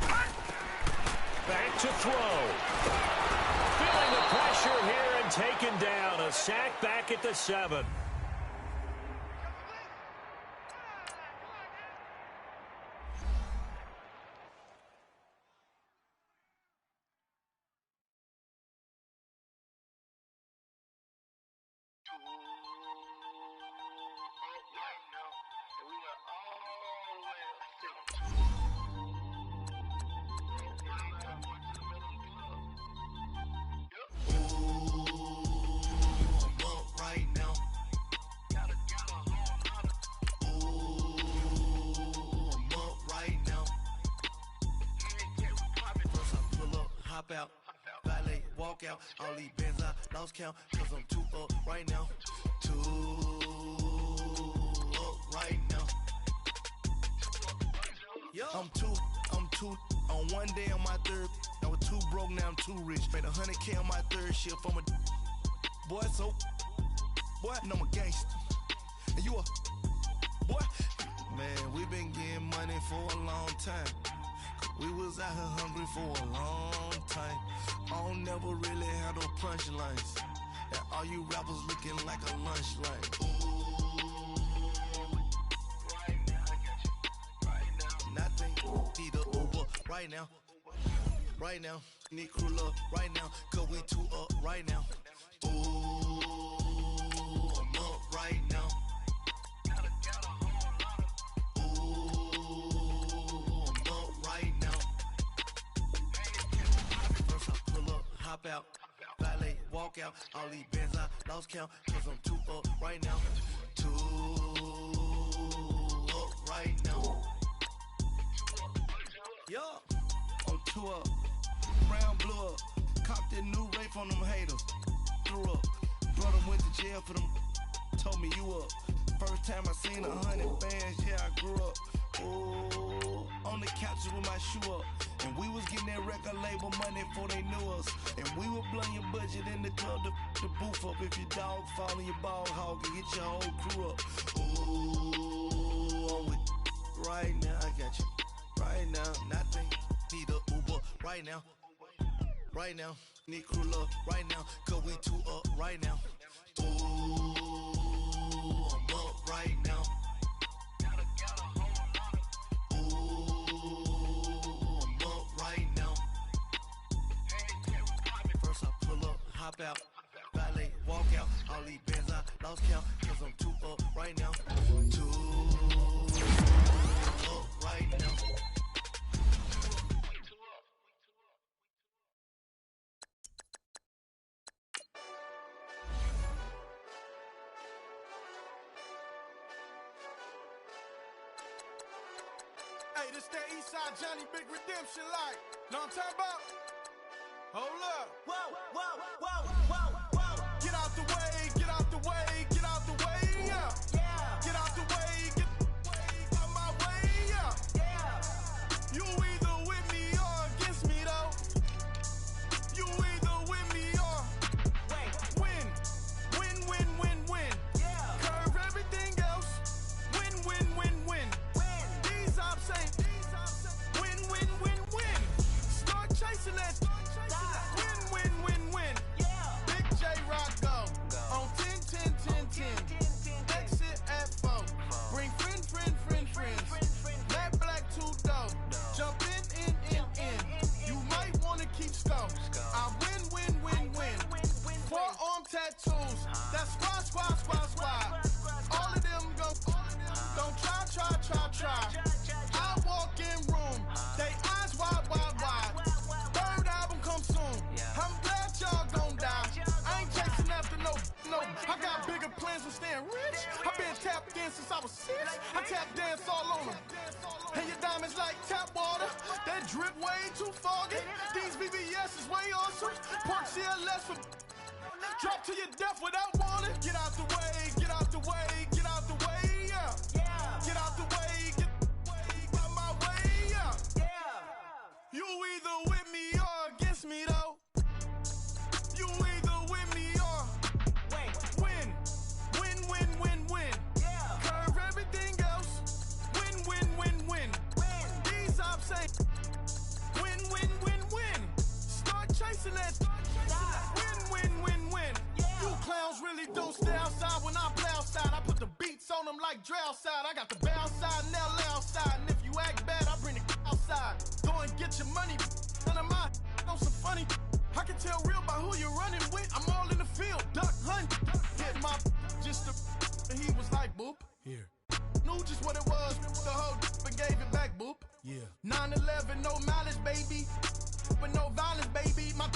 Back to throw. Feeling the pressure here and taken down. A sack back at the 7. Out, valet, walk out, all these bands I lost count, cause I'm too up right now, too up right now, I'm too, on one day on my 3rd, I was too broke, now I'm too rich, made 100K on my 3rd shift, I'm a, boy, so, boy, and I'm a gangster, and you a, boy, man, we been getting money for a long time. We was out here hungry for a long time. I don't never really have no punchlines. And all you rappers looking like a lunch line. Ooh, right now. right now. Right now, need crew love right now, cause we two up right now. Ooh, I'm up right now. Ooh, I'm up right now. First I pull up, hop out, valet, walk out. All these bands I lost count, cause I'm two up right now. Two up right now. Yeah, I'm two up. Brown blew up, copped that new rape on them haters. Threw up, brother went to jail for them. Told me you up. First time I seen 100 bands, yeah I grew up. Ooh, on the couches with my shoe up. And we was getting that record label money before they knew us. And we were blowing your budget in the club to the booth up. If your dog fall in your ball hog and get your whole crew up. Ooh, I'm with right now, I got you. Right now, nothing, need a Uber right now. Right now, need crew love right now, cause we two up right now. Ooh, I'm up right now. Ooh, I'm up right now. First I pull up, hop out, valet, walk out. All these bands I lost count, cause I'm two up right now. Two up right now. Hey, this that Eastside Johnny Big Redemption like. Know what I'm talking about? Hold up. Whoa, whoa, whoa, whoa, whoa. Get out the way, get out the way, get out the way, yeah. Yeah, Get out the way, get out my way, yeah. yeah. You either with me or against me though. You either with me or Wait, win. Win, win, win, win. yeah. Curve everything else. Win, win, win, win. Win. These I'm saying. Win, win, win, win. Start chasing that. Win, win, win, win. Yeah. Big J Rock go. On 10, 10, 10, 10. Exit at 4. Bring friends. Black, two dope. Jump in. You might wanna keep score. I win. Forearm tattoos. That's squad. All of them go. Don't try. I walk in room. They eyes wide. Third album come soon. I'm glad y'all gon' die. I ain't chasing after no. I got bigger plans for staying rich. I been tapped in since I was 6. I tap dance all on them. And your diamonds like tap water. That drip way too foggy. These BBS is way awesome. Park CLS for drop to your death without warning. Get out the way, yeah. Yeah, Get out the way, get out my way, yeah. yeah. You either with me or against me though. You either with me or Wait, win. yeah. Curve everything else. Win. These I'm saying. Win. Start chasing that. Win. Yeah. You clowns really don't stay outside when I play outside. I put the beats on them like Dre outside. I got the bounce side and LA outside. And if you act bad, I bring the outside. Go and get your money. None of my know some funny. I can tell real by who you're running with. I'm all in the field. Duck hunt. Hit my just the and he was like boop. Here. Knew just what it was. The whole and gave it back boop. Yeah. 9/11, no malice, baby. But no violence, baby. My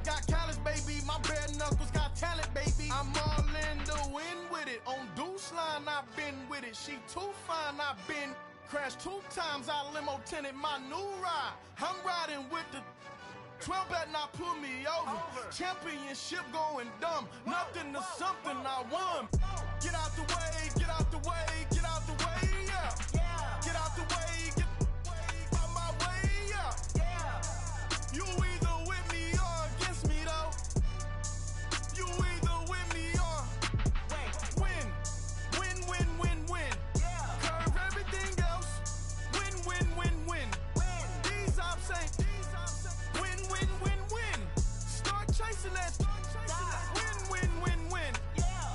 got callous, baby. My bare knuckles got talent, baby. I'm all in the wind with it. On Deuce line, I've been with it. She too fine, I've been crashed 2 times. I limo tinted my new ride. I'm riding with the 12 better not pull me over. Championship going dumb. Nothing to something I won. Get out the way, yeah. Yeah, Get out the way, get out my way, yeah. yeah. You either with me or against me though. You either with me or Wait, win. yeah. Curve everything else. Win. Win. These I'm saying. Win. Start chasing that. Win. Yeah.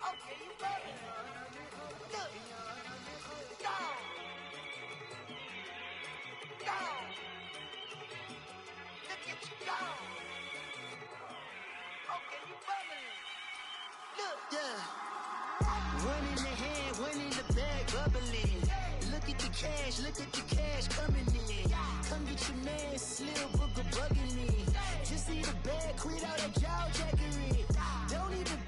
Okay, you better. Look. Go. Go. Look at you go. Okay, you bubbling. Look, yeah. One in the hand, one in the bag, bubbling. Look at the cash coming in. Come get your man, Slim Booker bugging me. Just need a bag, quit all that jaw jackery. Don't even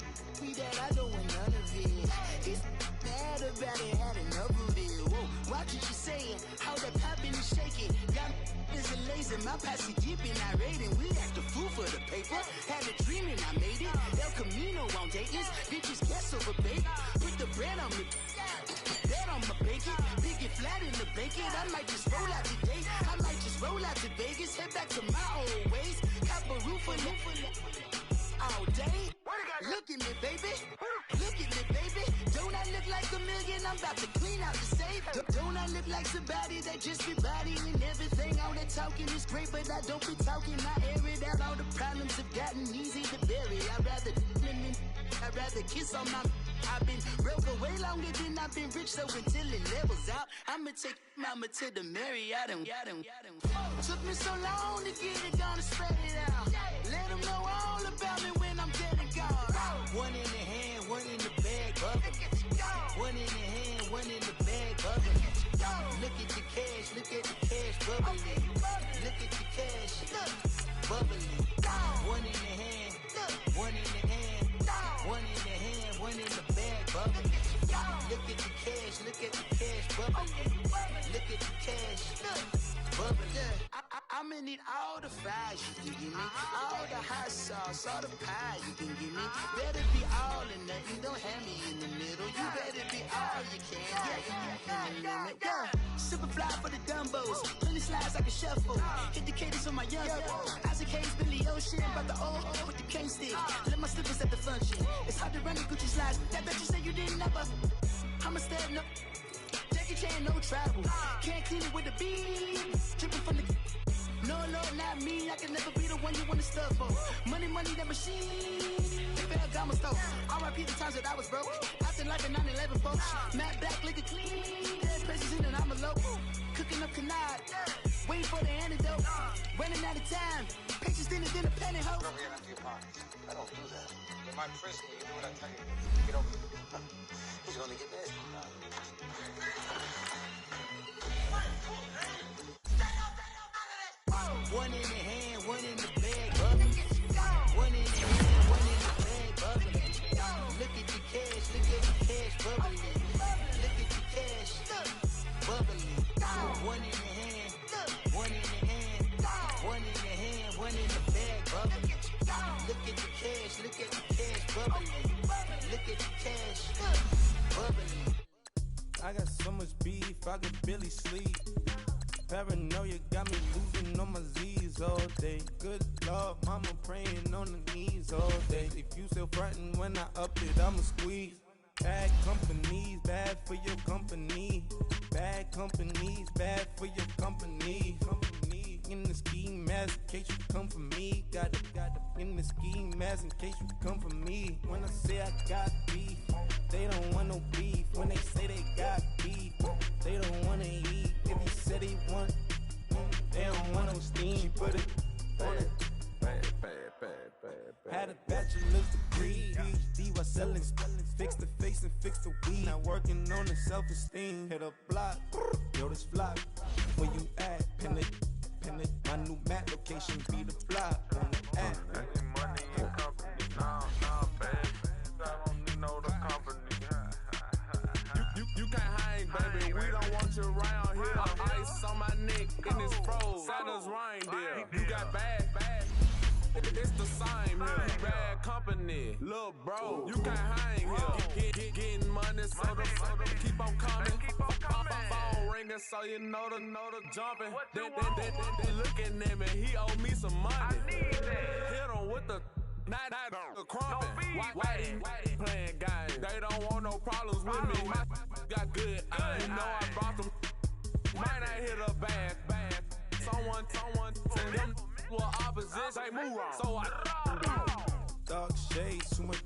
be that, I don't want none of it. He's mad about it, had enough of it. Whoa, watch what you saying, how that poppin' and shaking. Got is a laser, my posse deep and I raiding. We act the fool for the paper. Had a dream and I made it. El Camino on Dayton's, bitches guess over baby. Put the bread on me, bet on my bacon. Big it flat in the bacon. I might just roll out today. I might just roll out to Vegas. Head back to my old ways. Cop a roof for all day. Look at me, baby. Look at me, baby. Don't I look like $1 million? I'm about to clean out the safe. Don't I look like somebody that just be bodying everything? All that talking is great, but I don't be talking. I air it out. All the problems have gotten easy to bury. I'd rather kiss on my. I've been broke way longer than I've been rich, so until it levels out, I'ma take mama to the Marriott and took me so long to get it, gonna spread it out. Let them know all about me when I'm dead and gone. One in the hand, one in the bag, bubbling. One in the hand, one in the bag, bubbling. Look at the cash, bubbling. Look at the cash, bubbling. One in the hand, one in the hand, one in the hand, one in the bag, bubbling. Look at the cash, bubbling. Look at the cash, bubbling. I'ma need all the fries you can give me, all the hot sauce, all the pie you can give me. Better be all or nothing, don't have me in the middle. You better be all you can. Yeah. Super fly for the Dumbos, 20 slides like a shuffle. Hit the cadence on my young. Isaac Hayes, Billy Ocean, about the old with the cane stick. Let my slippers at the function. It's hard to run the Gucci slides. That bet you say you didn't never. I'ma stand up. Jackie Chan, no travel. Can't clean it with the beat. Dripping from the. No, not me. I can never be the one you wanna stuff for. Money, that machine. They fell Gamma stuff. R.I.P. the times that I was broke. After life in 9/11, folks. Matte black, liquor clean. Dead presses in and I'm a local. Cooking up canard. Waiting for the antidote. Running out of time. Patience thinner than a penny hoe. Don't get into your pockets. I don't do that. In my prison, you do what I tell you. Get over it. He's gonna get dead. One in the hand, one in the bag, bubbling. One in the hand, one in the bag, bubbling. Look at the cash, bubbling. Look at the cash, bubbling. One in the hand, one in the hand, one in the hand, one in the bag, bubbling. Look at the cash, bubbling. Look at the cash, bubbling. I got so much beef, I could barely sleep. Paranoia got me losing on my Z's all day. Good Lord, mama praying on the knees all day. If you still frontin' when I up it, I'ma squeeze. Bad companies, bad for your company. Bad companies, bad for your company. In the ski mask in case you come for me. Got it in the ski mask in case you come for me. When I say I got beef, they don't want no beef. When they say they got beef, they don't wanna eat. If you said they want, they don't want no steam. Put it on it. Had a bachelor's degree, PhD while selling, fix the face and fix the weed. Now working on the self-esteem. Hit a block, yo this flock. Where you at? Pin it. My new map location be the block on the app. Money and company, nah, baby. I don't need no the company. You can't hang, baby. We don't want you around here. Ice on my neck in this froze. Santa's reindeer. You got bad. It's the same here. Bad company, little bro. You can't hang here. Getting money, so the keep on coming. Phone ringing, so you know the jumping. They looking at me. He owe me some money. Hit him with the night crumping. Whitey playing games. They don't want no problems with me. My got good. I know I brought them. Might not hit a bad. Someone tell them. Well, opposition, they move on. So I dog dark shades, too much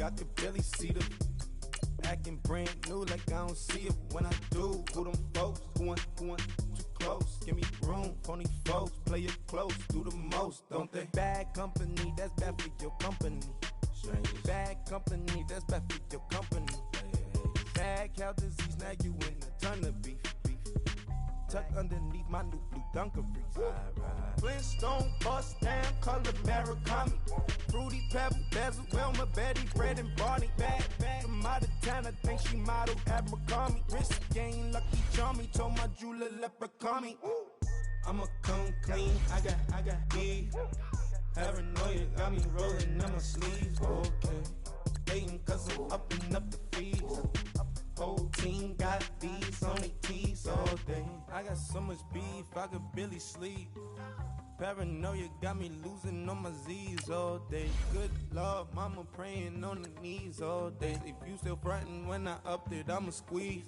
I could barely see them. Acting brand new like I don't see it when I do. Who them folks? Who want too close? Give me room, phony folks, play it close, do the most, don't they? Bad company, that's bad for your company. Bad company, that's bad for your company. Bad cow disease, now you in a ton of beef. Tuck underneath my new blue Dunkaroos. Flintstone, bust down, color Murakami. Fruity Pebble, Basil, Wilma, Betty, Red and Barney. Bad, from out of town, I think she model Abercrombie. Wrist game, Lucky Charmy, told my jeweler leprechaun. I'ma come clean, I got heat. Paranoia got me rolling in my sleeves. Okay, hating cause I'm upping up the fees. Whole team got these on their tees all day. I got so much beef, I could barely sleep. Paranoia got me losing on my Z's all day. Good Lord, mama praying on the knees all day. If you still frontin' when I up it, I'ma squeeze.